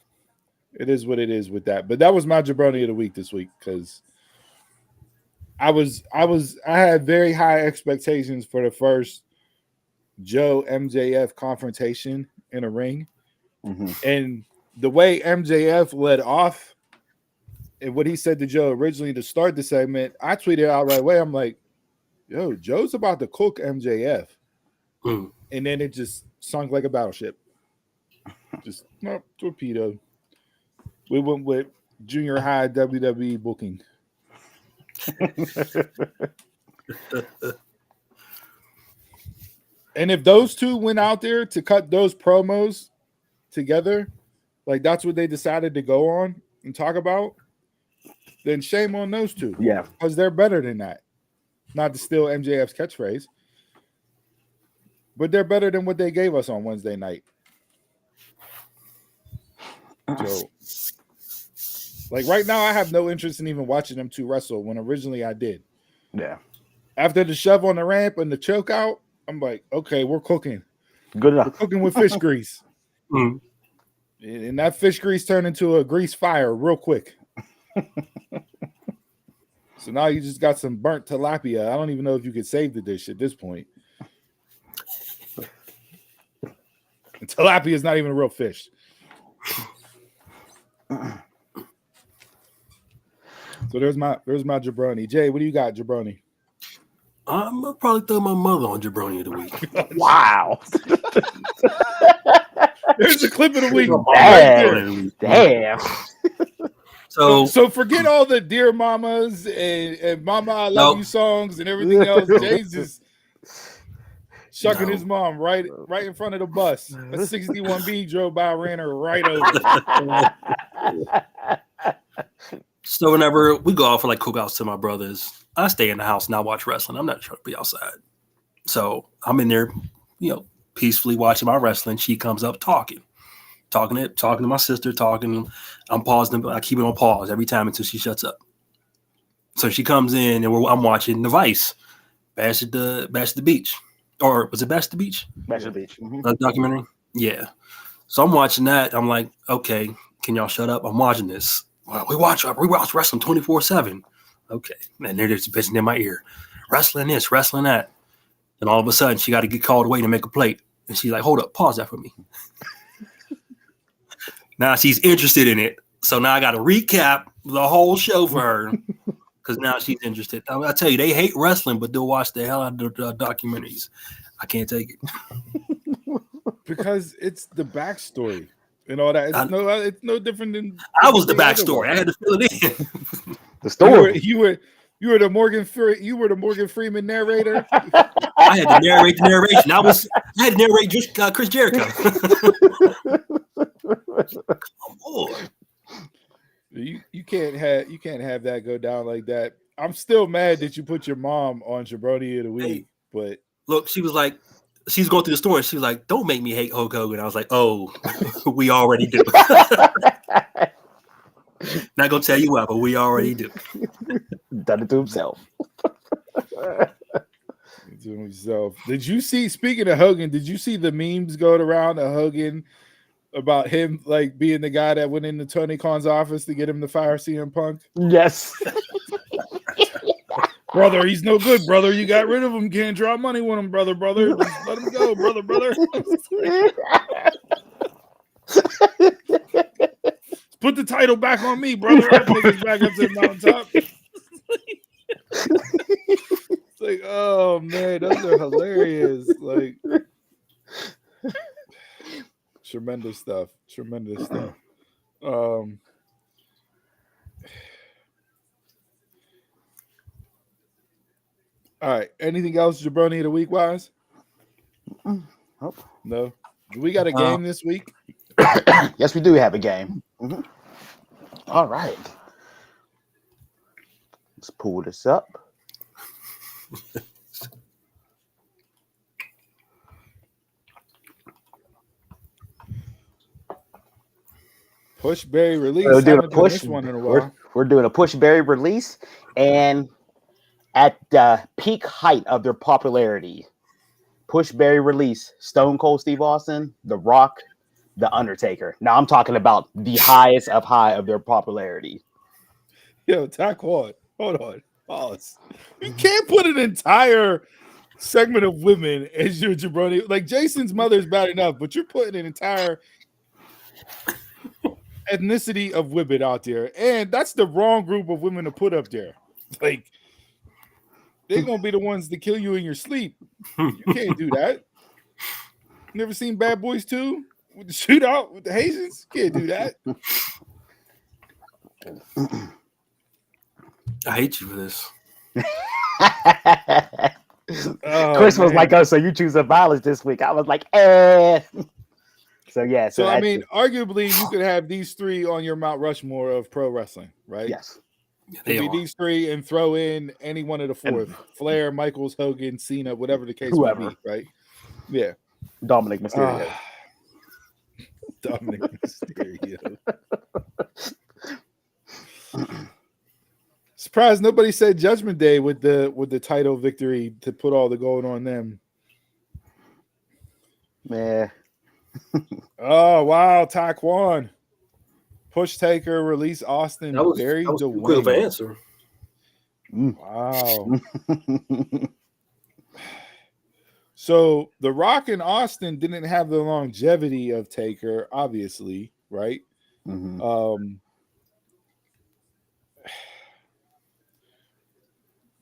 it is what it is with that. But that was my jabroni of the week this week, because I had very high expectations for the first Joe MJF confrontation in a ring. And the way MJF led off and what he said to Joe originally to start the segment, I tweeted out right away. I'm like, yo, Joe's about to cook MJF. And then it just sunk like a battleship. Just torpedo. We went with junior high WWE booking. And if those two went out there to cut those promos together, like that's what they decided to go on and talk about, then shame on those two.
Yeah.
Because they're better than that. Not to steal MJF's catchphrase. But they're better than what they gave us on Wednesday night. So, like right now, I have no interest in even watching them two wrestle when originally I did.
Yeah.
After the shove on the ramp and the choke out, I'm like, okay, we're cooking.
Good enough.
We're cooking with fish grease. And that fish grease turned into a grease fire real quick. So now you just got some burnt tilapia. I don't even know if you could save the dish at this point. And tilapia is not even a real fish. So there's my jabroni. Jay, what do you got, jabroni?
I'm gonna probably throw my mother on jabroni of the week.
Wow.
There's the clip of the week.
Damn.
So
forget all the Dear Mamas and Mama I Love You songs and everything else. Jay's just shucking his mom right in front of the bus. A 61B drove by, ran her right over.
So whenever we go out for like cookouts to my brothers, I stay in the house and I watch wrestling. I'm not trying to be outside. So I'm in there, peacefully watching my wrestling. She comes up talking to my sister, talking. I'm pausing. I keep it on pause every time until she shuts up. So she comes in and I'm watching the Vice, Bash at the Beach. Or was it Bash at the Beach?
Bash at the Beach.
Documentary? Yeah. So I'm watching that. I'm like, okay, can y'all shut up? I'm watching this. Well, we watch wrestling 24/7. Okay. And there's a bitch in my ear. Wrestling this, wrestling that. And all of a sudden, she got to get called away to make a plate. And she's like, hold up, pause that for me. Now she's interested in it. So now I got to recap the whole show for her because now she's interested. I tell you, they hate wrestling, but they'll watch the hell out of the documentaries. I can't take it.
Because it's the backstory and all that. It's no different than.
I was the backstory. I had to fill it in.
The story.
You were the Morgan Freeman narrator.
I had to narrate the narration. I had to narrate just Chris Jericho. Come on.
You can't have that go down like that. I'm still mad that you put your mom on Jabroni of the week, but
look, she was going through the story. She was like, "Don't make me hate Hulk Hogan." I was like, "Oh, we already do." Not gonna tell you why, but we already do.
Done it to himself.
Did you see? Speaking of Hogan, did you see the memes going around of Hogan about him like being the guy that went into Tony Khan's office to get him to fire CM Punk?
Yes.
Brother, he's no good, brother. You got rid of him. Can't draw money with him, brother. Just let him go, brother. Put the title back on me, brother. I take it back up to the mountaintop. It's like, oh man, those are hilarious. Like, tremendous stuff. All right. Anything else, Jabroni of the week wise?
Nope.
No. Do we got a game this week?
Yes, we do have a game. All right. Let's pull this up.
Pushberry release.
We're doing a push.
One in a while.
We're doing a Pushberry release, and at the peak height of their popularity, Pushberry release: Stone Cold Steve Austin, The Rock, The Undertaker. Now I'm talking about the highest of high of their popularity.
Yo, Taquan, hold on, pause. You can't put an entire segment of women as your jabroni. Like Jason's mother's bad enough, but you're putting an entire ethnicity of women out there, and that's the wrong group of women to put up there. Like, they're gonna be the ones to kill you in your sleep. You can't do that. Never seen Bad Boys 2 with the shootout with the Haitians? Can't do that.
I hate you for this.
Chris was like, "Oh, so you choose a violence this week?" I was like, "Eh." So yeah.
So I mean, arguably, you could have these three on your Mount Rushmore of pro wrestling, right?
Yes.
They
Could be
are.
these three and throw in any one of the fourth: Flair, Michaels, Hogan, Cena, whatever the case
Whoever.
may be, right? Yeah.
Dominic Mysterio.
Dominic Mysterio. Surprised nobody said Judgment Day with the title victory to put all the gold on them.
Man.
Oh wow, Taekwon. Push Taker, release Austin,
That was
Barry
too quick of an
Dwayne.
answer.
Wow. So the Rock and Austin didn't have the longevity of Taker, obviously, right?
Mm-hmm.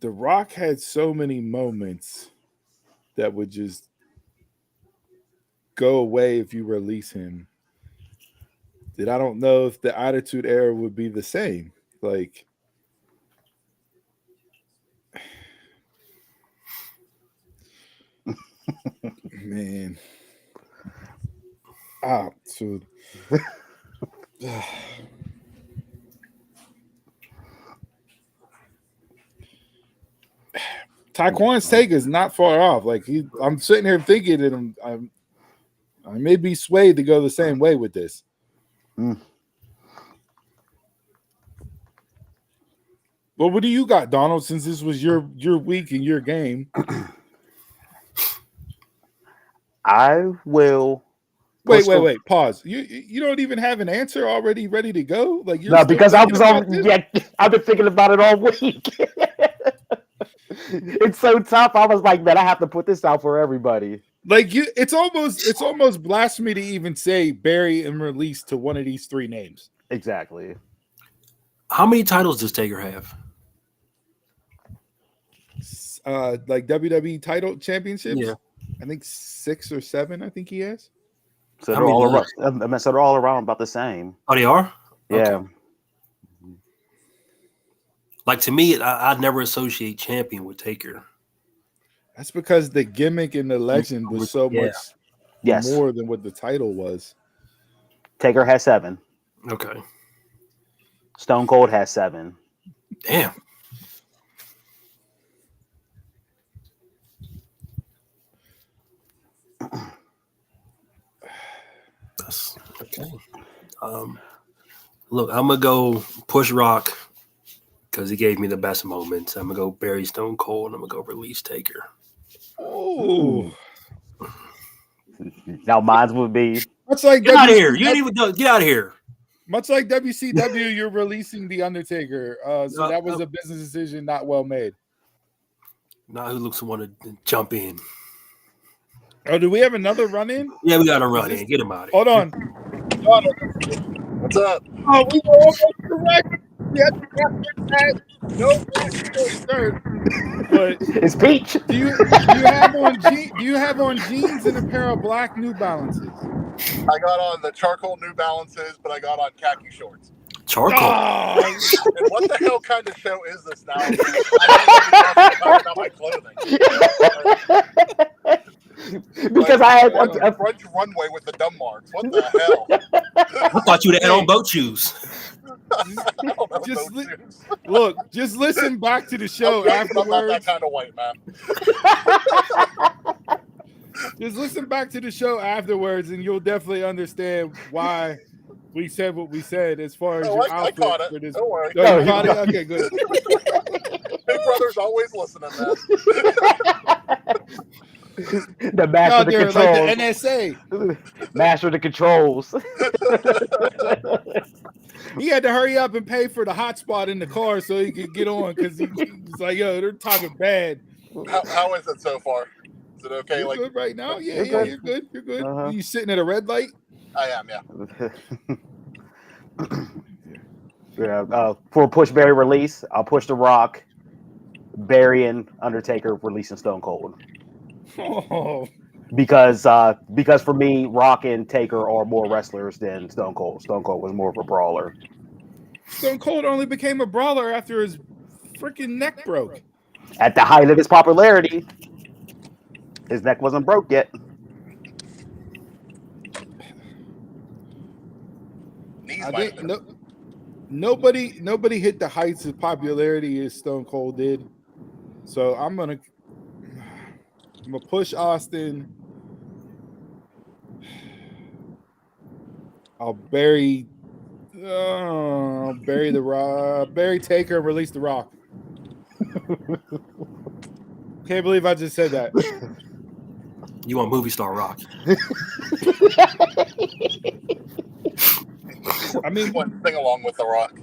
The Rock had so many moments that would just go away if you release him, that I don't know if the Attitude Era would be the same. Like, man. So Taekwon's take is not far off. Like, I'm sitting here thinking that I may be swayed to go the same way with this. Well, what do you got, Donald? Since this was your week and your game,
I will.
Wait. Pause. You don't even have an answer already ready to go? Like, you're
No, because I was
on.
Yeah, I've been thinking about it all week. It's so tough. I was like, man, I have to put this out for everybody.
Like, it's almost blasphemy to even say bury and release to one of these three names.
Exactly.
How many titles does Taker have?
Like WWE title championships.
Yeah.
I think 6 or 7. I think he has.
So they're all around. So they're all around about the same.
Oh, they are.
Yeah.
Okay. Like, to me, I'd never associate champion with Taker.
That's because the gimmick and the legend was so much more than what the title was.
Taker has 7.
Okay.
Stone Cold has 7.
Damn. That's okay. Look, I'm gonna go push Rock because he gave me the best moments. I'm gonna go bury Stone Cold. And I'm gonna go release Taker.
Oh.
Now mine would be.
Much like
get out of here. You ain't even get out of here.
Much like WCW, you're releasing The Undertaker. So that was a business decision not well made.
Now who looks to want to jump in?
Oh, do we have another run in?
Yeah, we got to run in. Get him out of here.
Hold on.
What's up?
Oh, we were almost correct. That. No, third. But
it's Peach.
Do you have on jeans and a pair of black New Balances?
I got on the charcoal New Balances, but I got on khaki shorts.
Charcoal.
Oh.
And what the hell kind of show is this now? I don't know about my clothing.
Because I had
a French runway with the dumb marks. What the hell?
I thought you'd had on boat shoes.
Just listen back to the show afterwards.
I'm not that kind of white, man.
Just listen back to the show afterwards, and you'll definitely understand why we said what we said as far as your outfit.
I caught it.
For this.
Don't worry.
Oh, you caught it? Okay, good.
Big brother's always listening, man.
The master of the controls.
Like the NSA.
Master of the controls.
He had to hurry up and pay for the hotspot in the car so he could get on because he was like, yo, they're talking bad.
How is it so far? Is it okay?
You're
like
good right now? Yeah,
you're
you're good. You're good.
Uh-huh.
You sitting at a red light?
I am, yeah.
Yeah. For push Barry release, I'll push The Rock, Barry and Undertaker releasing Stone Cold.
Oh,
Because for me, Rock and Taker are more wrestlers than Stone Cold. Stone Cold was more of a brawler.
Stone Cold only became a brawler after his freaking neck broke.
At the height of his popularity, his neck wasn't broke yet.
Knees
I
might
think
have been.
nobody hit the heights of popularity as Stone Cold did. So I'm gonna push Austin. I'll bury the Rock, bury Taker, and release The Rock. Can't believe I just said that.
You want movie star Rock?
I mean,
One thing along with The Rock.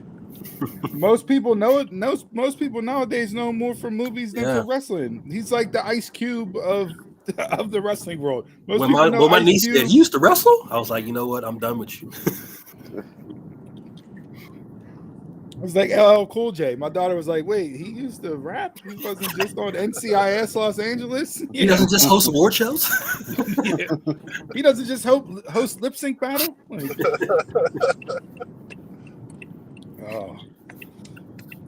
most people know it. Most people nowadays know more from movies than for wrestling. He's like the Ice Cube of the wrestling world. Most
When
people know
my
Ice
niece
Cube.
said he used to wrestle, I was like, you know what? I'm done with you.
I was like LL Cool J. My daughter was like, "Wait, he used to rap? He wasn't just on NCIS Los Angeles?
He doesn't just host award shows.
Yeah. He doesn't just host lip sync battle." Like, oh,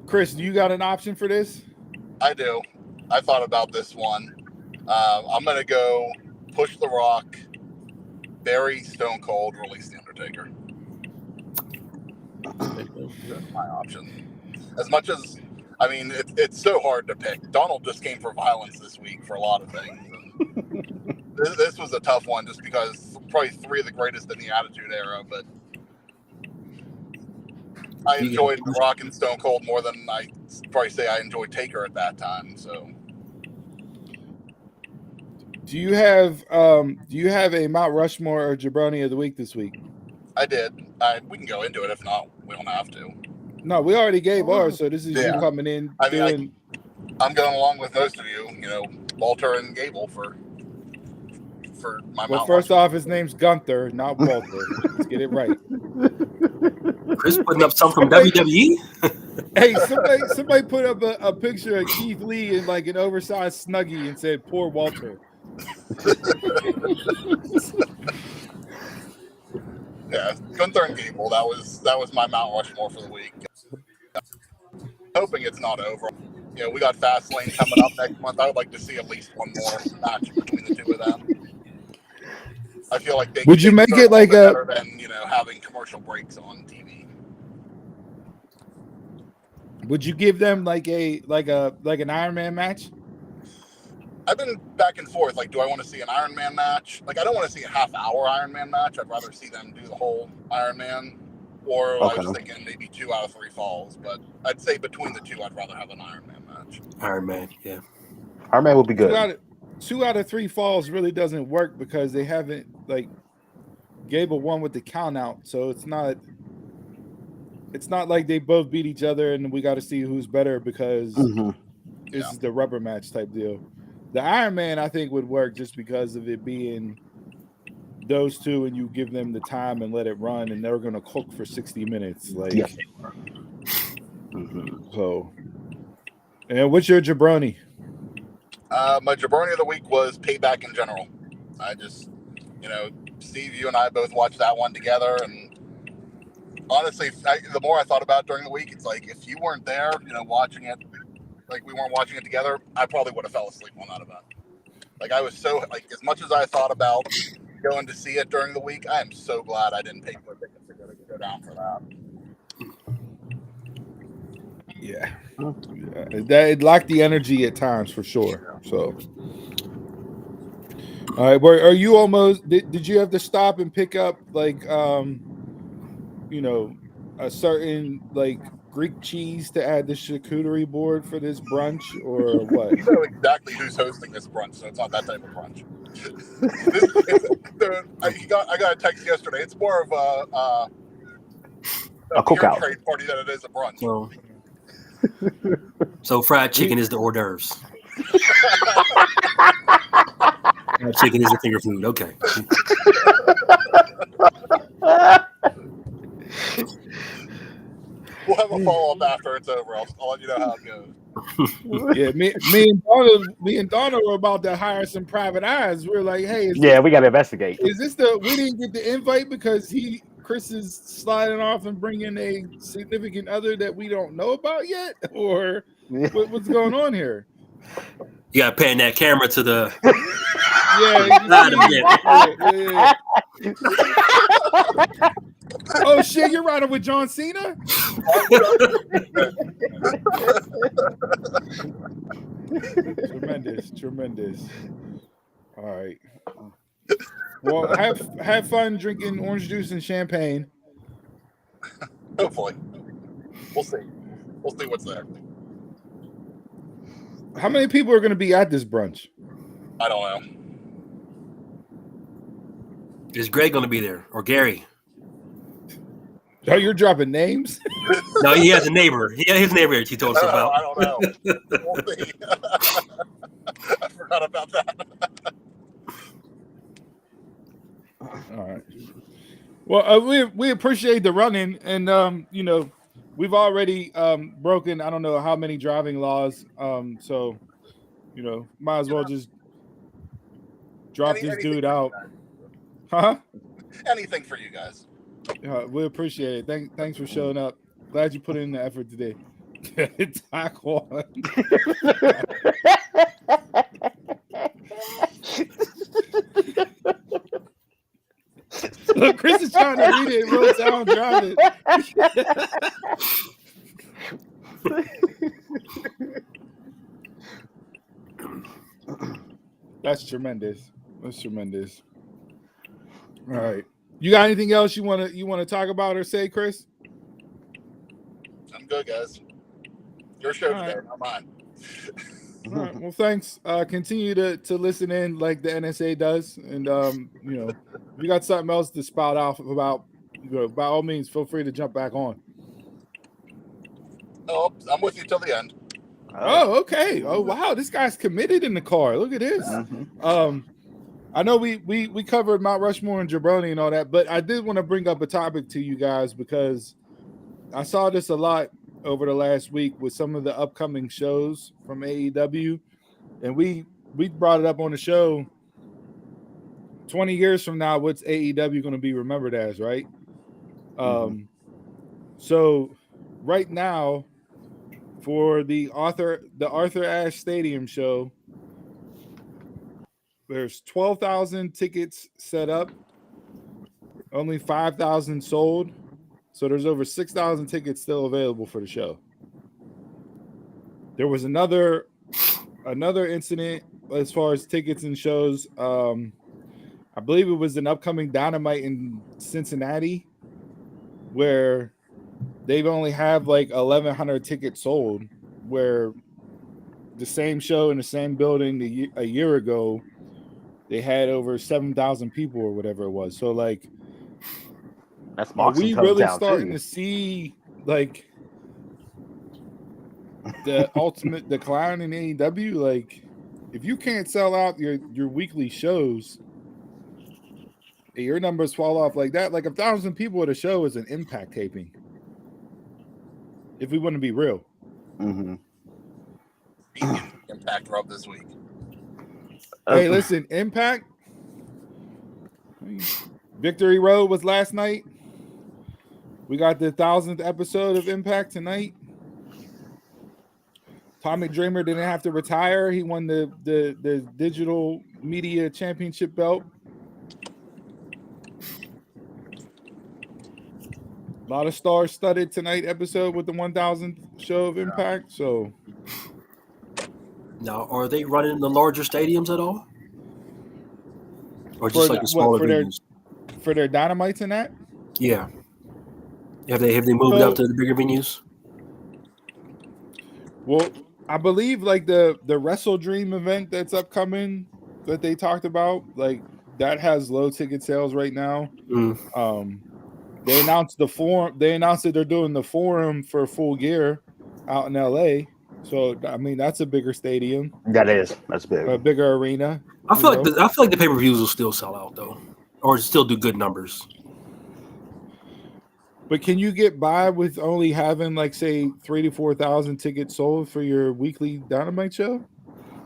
Chris, do you got an option for this?
I do. I thought about this one. I'm gonna go push The Rock, bury Stone Cold, release The Undertaker. That's my option. As much as, I mean, it's so hard to pick. Donald just came for violence this week for a lot of things. This was a tough one just because probably three of the greatest in the Attitude Era, but I enjoyed The Rock and Stone Cold more than I probably say I enjoyed Taker at that time. So,
do you have a Mount Rushmore or Jabroni of the week this week?
I did. We can go into it. If not, we don't have to.
No, we already gave ours, so this is you coming in.
I mean, I'm going along with most of you. You know, Walter and Gable for my.
Well, first off, his name's Gunther, not Walter. Let's get it right.
Chris putting up something from WWE.
Hey, somebody put up a picture of Keith Lee in like an oversized Snuggie and said, "Poor Walter."
Yeah, Gunther and Gable. That was my Mount Rushmore for the week. Hoping it's not over. You know, we got Fastlane coming up next month. I would like to see at least one more match between the two of them. I feel like they
would you make it like
better than having commercial breaks on TV.
Would you give them like an Iron Man match?
I've been back and forth. Like, do I want to see an Iron Man match? Like, I don't want to see a half-hour Iron Man match. I'd rather see them do the whole Iron Man. Or I was thinking maybe 2 out of 3 falls. But I'd say between the two, I'd rather have an Iron Man match.
Iron Man, yeah.
Iron Man would be good.
2 out of 3 falls really doesn't work because they haven't, like, Gable won with the count out. So it's not like they both beat each other and we got to see who's better because this is the rubber match type deal. The Iron Man, I think, would work just because of it being those two and you give them the time and let it run and they're going to cook for 60 minutes. Like,
yes.
So, and what's your jabroni?
My jabroni of the week was Payback in general. I just, Steve, you and I both watched that one together. And honestly, the more I thought about it during the week, it's like if you weren't there, watching it, like we weren't watching it together, I probably would have fell asleep on that event. Like I was so, like as much as I thought about going to see it during the week, I am so glad I didn't pay for tickets to go down for that.
Yeah. It lacked the energy at times for sure. So, all right. Are you almost? Did you have to stop and pick up like a certain like Greek cheese to add the charcuterie board for this brunch or what?
You know exactly who's hosting this brunch, so it's not that type of brunch. I got a text yesterday. It's more of a
cookout
trade party than it is a brunch.
So fried chicken is the hors d'oeuvres. Fried chicken is the finger food. Okay.
a follow up after it's over. I'll let you know how it goes.
Yeah, me and Donna were about to hire some private eyes. We were like, hey,
we got to investigate.
Is this we didn't get the invite because Chris is sliding off and bringing a significant other that we don't know about yet, or what's going on here?
You got to pan that camera to the
yeah. Oh shit, you're riding with John Cena? Tremendous. All right. Well, have fun drinking orange juice and champagne.
Hopefully. We'll see what's there.
How many people are going to be at this brunch?
I don't know.
Is Greg going to be there or Gary?
Oh, you're dropping names?
No, he has a neighbor. Yeah, his neighbor he told us about.
I don't know. We'll see. I forgot about that.
All right. Well, we appreciate the running, and we've already broken I don't know how many driving laws. So might as well just drop this dude out. Huh?
Anything for you guys.
We appreciate it. Thanks for showing up. Glad you put in the effort today. Talk on. Look, Chris is trying to read it in real time driving. That's tremendous. All right. You got anything else you want to talk about or say, Chris?
I'm good, guys. Your show today,
right.
not mine.
All right. Well, thanks. Continue to listen in like the NSA does, and if you got something else to spout off about, by all means, feel free to jump back on.
Oh, I'm with you till the end.
Oh, okay. Oh, wow. This guy's committed in the car. Look at this.
Mm-hmm.
I know we covered Mount Rushmore and Jabroni and all that, but I did want to bring up a topic to you guys because I saw this a lot over the last week with some of the upcoming shows from AEW, and we brought it up on the show. 20 years from now, what's AEW going to be remembered as, right? So right now, for the Arthur Ashe Stadium show, there's 12,000 tickets set up, only 5,000 sold. So there's over 6,000 tickets still available for the show. There was another incident as far as tickets and shows. I believe it was an upcoming Dynamite in Cincinnati where they've only have like 1,100 tickets sold, where the same show in the same building a year ago, they had over 7,000 people or whatever it was. So like,
that's
are we really starting
too.
to see like the ultimate decline in AEW? Like, if you can't sell out your weekly shows, and your numbers fall off like that, like 1,000 people at a show is an Impact taping. If we want to be real.
Mm-hmm.
Impact rub this week.
Hey, listen, Impact. Victory Road was last night. We got the 1,000th episode of Impact tonight. Tommy Dreamer didn't have to retire. He won the digital media championship belt. A lot of star-studded tonight episode with the 1,000th show of Impact. So
now, are they running the larger stadiums at all, or just like the smaller venues?
For their Dynamites and that?
Yeah. Have they moved up to the bigger venues?
Well, I believe like the Wrestle Dream event that's upcoming that they talked about, like that has low ticket sales right now. They announced the forum. They announced that they're doing the forum for Full Gear out in LA. So I mean, that's a bigger stadium.
That's big.
A bigger arena.
I feel like the pay-per-views will still sell out though, or still do good numbers.
But can you get by with only having like say 3,000 to 4,000 tickets sold for your weekly Dynamite show?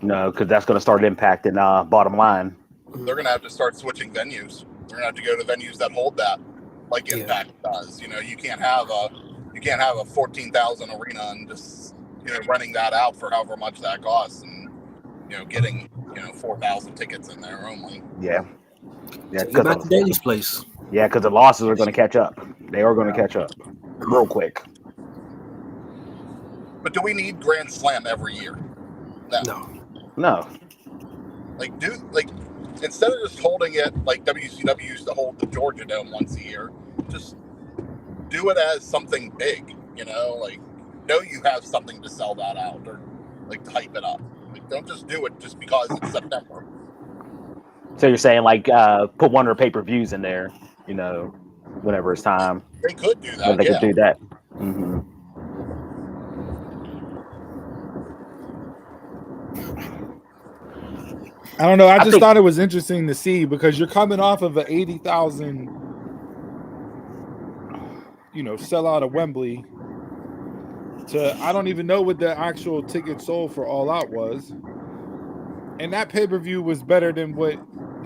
No, because that's going to start impacting bottom line.
They're going to have to start switching venues. They're going to have to go to venues that hold that, like Impact does. You know, you can't have a 14,000 arena and just running that out for however much that costs, and getting 4,000 tickets in there only.
Yeah. Yeah.
Take it back to Daily's place.
Yeah, because the losses are going to catch up. They are going to catch up real quick.
But do we need Grand Slam every year?
No.
Like, instead of just holding it like WCW used to hold the Georgia Dome once a year, just do it as something big. Like, you have something to sell that out or like to hype it up. Like, don't just do it just because it's September.
So you're saying like put one of the pay-per-views in there, whenever it's time.
They could do that.
They could do that. Mm-hmm.
I don't know. I just thought it was interesting to see because you're coming off of an 80,000, sellout of Wembley. I don't even know what the actual ticket sold for All Out was, and that pay-per-view was better than what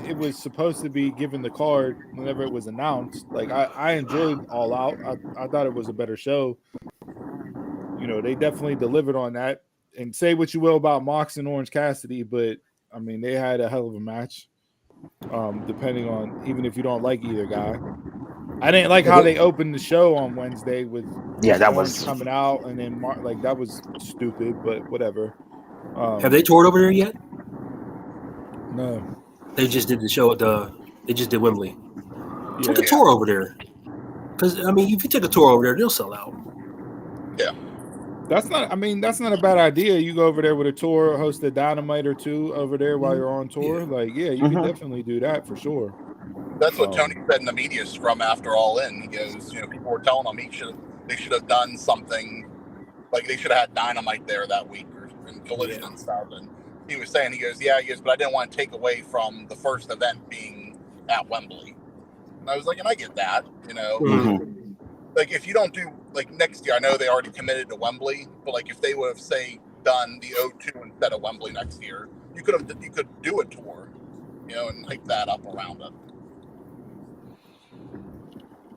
it was supposed to be given the card whenever it was announced. Like I enjoyed All Out. I thought it was a better show. They definitely delivered on that. And say what you will about Mox and Orange Cassidy, but I mean they had a hell of a match. Depending on even if you don't like either guy. I didn't like how they opened the show on Wednesday with
that
Orange
was
coming out and then that was stupid, but whatever.
Have they toured over there yet?
No.
They just did the show they just did Wembley.
Yeah.
Take a tour over there. Because I mean, if you take a tour over there, they'll sell out.
Yeah.
That's not a bad idea. You go over there with a tour, host a Dynamite or two over there while you're on tour. You can definitely do that for sure.
That's what Tony said in the media scrum after All In. He goes, people were telling him they should have done something, like they should have had Dynamite there that week or in Collision and stuff. And he was saying, he goes, but I didn't want to take away from the first event being at Wembley. And I was like, and I get that,
Mm-hmm.
Like if you don't do like next year, I know they already committed to Wembley, but like if they would have done the O2 instead of Wembley next year, you could do a tour, and hype that up around it.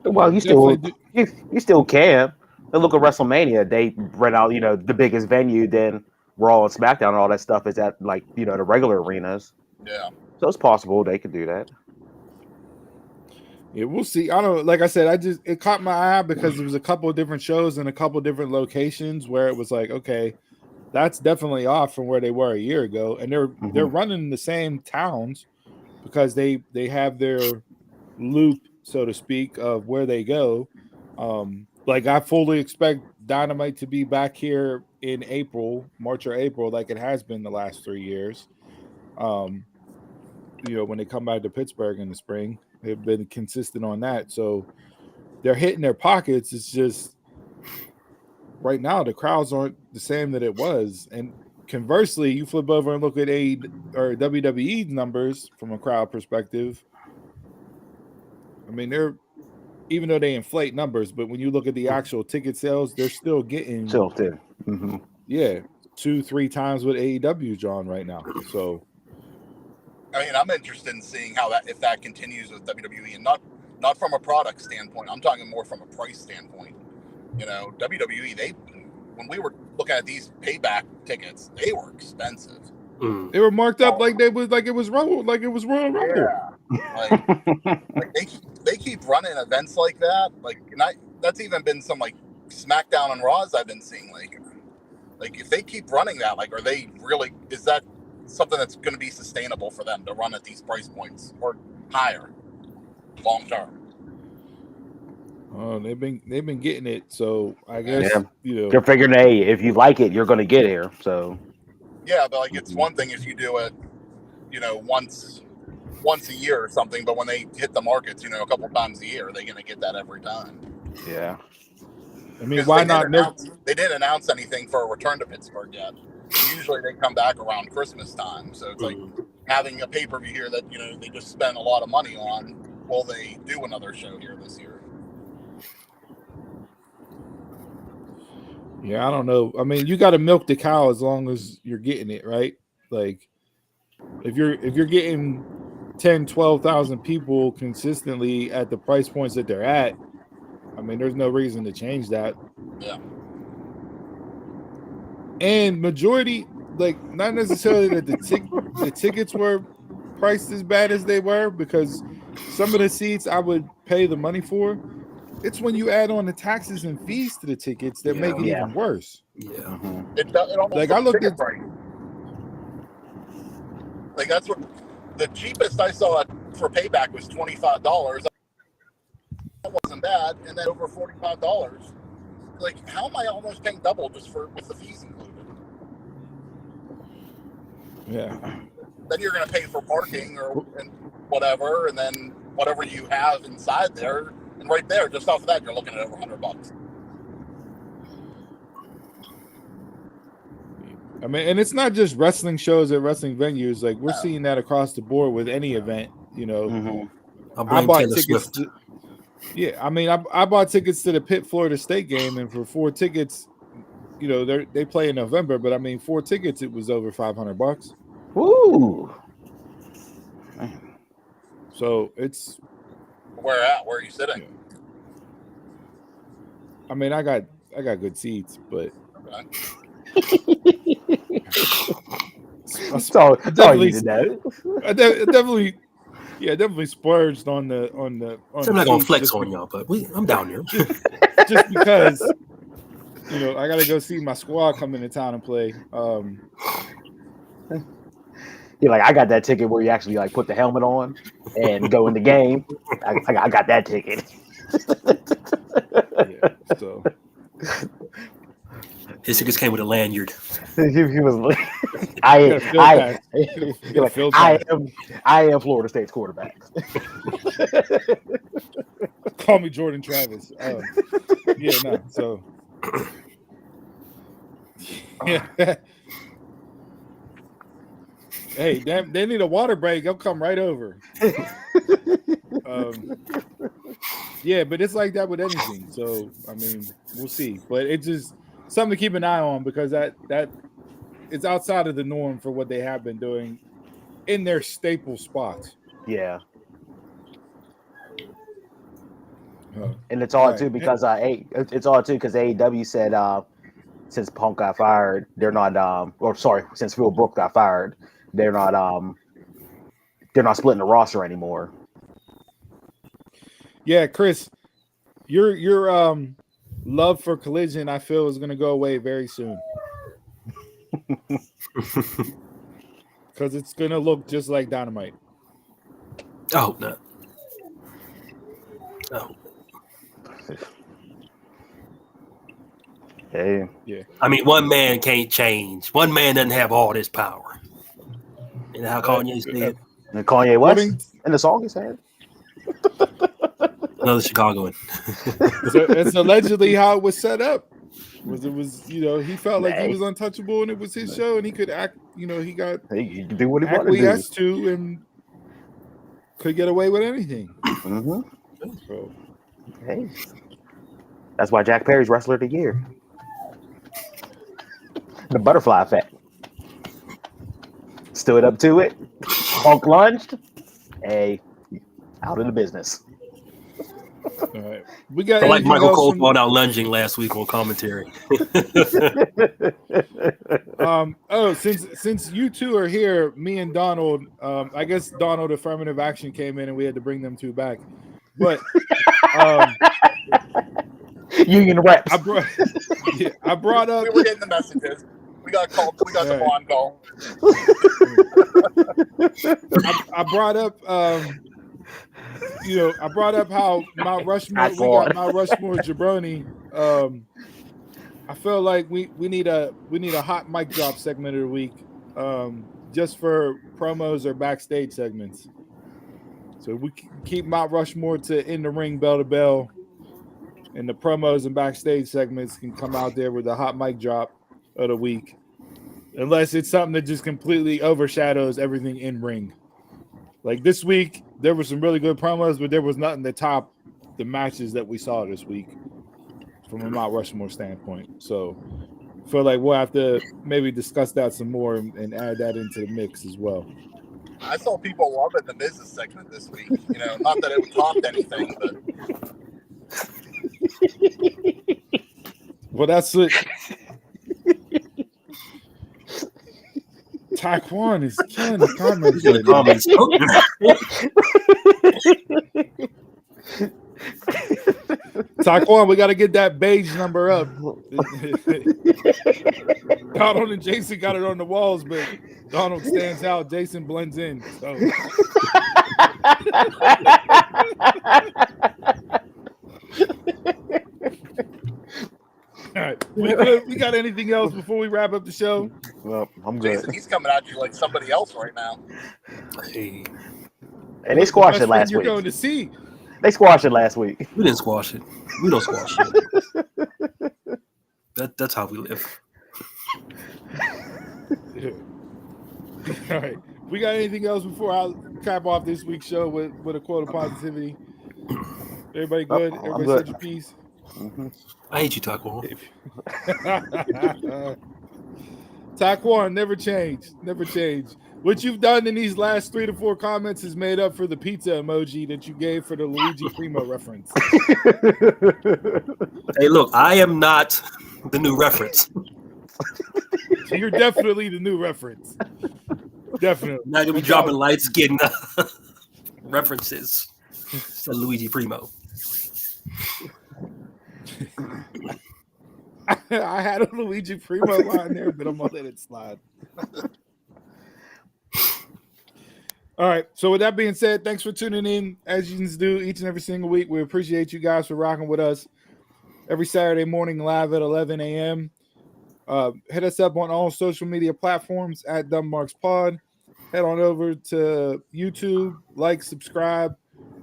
Well, you still can. And look at WrestleMania. They rent out, the biggest venue. Then Raw and SmackDown and all that stuff is at the regular arenas.
Yeah.
So it's possible they could do that.
Yeah, we'll see. I don't. Like I said, it caught my eye because there was a couple of different shows in a couple of different locations where it was like, okay, that's definitely off from where they were a year ago, and they're running the same towns because they have their loop, so to speak, of where they go. Like I fully expect Dynamite to be back here in March or April, like it has been the last 3 years. When they come back to Pittsburgh in the spring, they've been consistent on that. So they're hitting their pockets. It's just right now the crowds aren't the same that it was. And conversely, you flip over and look at WWE numbers from a crowd perspective. I mean, even though they inflate numbers, but when you look at the actual ticket sales, they're still getting 2-3 times what AEW is drawing right now. So
I mean, I'm interested in seeing if that continues with WWE, and not from a product standpoint. I'm talking more from a price standpoint. WWE, when we were looking at these Payback tickets, they were expensive.
They were marked up like it was Royal Rumble.
Yeah. Like they keep running events like that. That's even been some like SmackDown and Raws I've been seeing. Like if they keep running that, is that something that's going to be sustainable for them to run at these price points or higher long term?
Oh, they've been getting it, so I guess
they're figuring, hey, if you like it, you're going to get here. So
yeah, but it's one thing if you do it, once a year or something, but when they hit the markets, a couple times a year, are they going to get that every time?
Yeah.
I mean, why not?
They didn't announce anything for a return to Pittsburgh yet. Usually they come back around Christmas time, so it's like having a pay-per-view here that they just spent a lot of money on. Will they do another show here this year?
Yeah, I don't know. I mean, you got to milk the cow as long as you're getting it, right? Like if you're getting 10, 12,000 people consistently at the price points that they're at, I mean, there's no reason to change that.
Yeah.
And majority, like, not necessarily that the tickets were priced as bad as they were, because some of the seats I would pay the money for. It's when you add on the taxes and fees to the tickets that make it
Yeah.
even worse.
Yeah.
Mhm.
It almost
Like, I looked
ticket
at-
price. Like that's what the cheapest I saw for Payback was $25. That wasn't bad, and then over $45. Like, how am I almost paying double just with the fees included?
Yeah.
Then you're going to pay for parking and whatever, and then whatever you have inside there, and right there, just off of that, you're looking at over $100.
I mean, and it's not just wrestling shows at wrestling venues. Like, we're seeing that across the board with any event. You know,
Mhm.
I
bought
Taylor
tickets.
Swift.
Yeah, I mean, I bought tickets to the Pitt, Florida State game, and for 4 tickets, you know, they play in November, but I mean, 4 tickets, it was over $500.
Ooh.
So it's
Where at? Where are you sitting?
I mean, I got good seats, but
That's all you need to know.
I definitely splurged on the
I'm not gonna
seats
flex on y'all, but I'm down here.
just because, you know, I gotta go see my squad come into town and play.
You're like, I got that ticket where you actually like put the helmet on and go in the game. I got that ticket.
Yeah, so
His tickets came with a lanyard.
he was like, I am Florida State's quarterback.
Call me Jordan Travis. Yeah, no. So yeah. Hey, they need a water break. I'll come right over. Yeah, but it's like that with anything. So I mean, we'll see. But it's just something to keep an eye on, because that it's outside of the norm for what they have been doing in their staple spots.
Yeah. And it's
All
all
right.
too because AEW said since Punk got fired, they're not since Phil Brooks got fired, they're not splitting the roster anymore.
Yeah, Chris, your love for Collision, I feel, is going to go away very soon. Because it's going to look just like Dynamite.
I hope not. Oh.
Hey.
Yeah.
I mean, one man can't change. One man doesn't have all this power. You know how Kanye said?
And Kanye West in the song he said.
Another Chicagoan.
So it's allegedly how it was set up. It was, you know, he felt like he was untouchable and it was his show and he could act, you know, he could
do what he wanted
to and could get away with anything.
Mm-hmm.
So,
hey, that's why Jack Perry's Wrestler of the Year. The butterfly effect. Stood up to it. Punk lunged. Hey, out of the business.
All right. We got
like Michael Cole falling out lunging last week on commentary.
Since you two are here, me and Donald, I guess Donald Affirmative Action came in and we had to bring them two back. But
union reps.
I brought up.
We were getting the messages. We got called. We got the bond call.
I brought up. You know, I brought up how Mount Rushmore. We got Mount Rushmore jabroni. I feel like we need a hot mic drop segment of the week, just for promos or backstage segments. So we keep Mount Rushmore to in the ring, bell to bell, and the promos and backstage segments can come out there with a hot mic drop of the week, unless it's something that just completely overshadows everything in ring. Like this week, there were some really good promos, but there was nothing to top the matches that we saw this week from a Mount Rushmore standpoint. So I feel like we'll have to maybe discuss that some more and add that into the mix as well.
I saw people loving the Miz's segment this week. You know, not that it topped anything, but
well, that's it. Taekwon is killing the comments.
The comments.
Taekwon, we got to get that beige number up. Donald and Jason got it on the walls, but Donald stands out. Jason blends in. So. All right. We got anything else before we wrap up the show?
Well, I'm good.
Jason, he's coming at you like somebody else right now.
Hey,
And they squashed it last
You're
week.
going to see.
They squashed it last week.
we didn't squash it. We don't squash it. That's how we live.
All right. We got anything else before I cap off this week's show with a quote of positivity? Everybody good? Everybody said your piece?
Mm-hmm.
I hate you, Taekwon.
Taekwon, never change. Never change. What you've done in these last 3 to 4 comments is made up for the pizza emoji that you gave for the Luigi Primo reference.
Hey, look, I am not the new reference.
You're definitely the new reference. Definitely.
Not gonna be dropping lights, getting references to Luigi Primo.
I had a Luigi Primo line there, but I'm gonna let it slide. All right. So with that being said, thanks for tuning in as you do each and every single week. We appreciate you guys for rocking with us every Saturday morning live at 11 a.m. Hit us up on all social media platforms at DumbMarksPod. Head on over to YouTube, like, subscribe,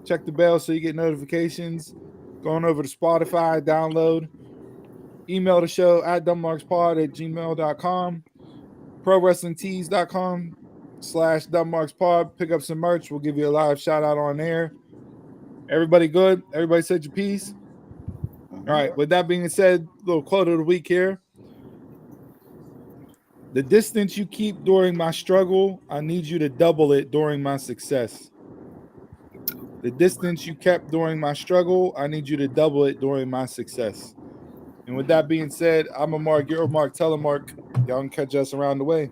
check the bell so you get notifications. Go on over to Spotify, download. Email the show at dumbmarkspod@gmail.com. ProWrestlingTees.com/dumbmarkspod. Pick up some merch. We'll give you a live shout out on there. Everybody good? Everybody said your piece? All right. With that being said, little quote of the week here. The distance you keep during my struggle, I need you to double it during my success. The distance you kept during my struggle, I need you to double it during my success. And with that being said, I'm a Mark, you're a Mark, tell a Mark. Y'all can catch us around the way.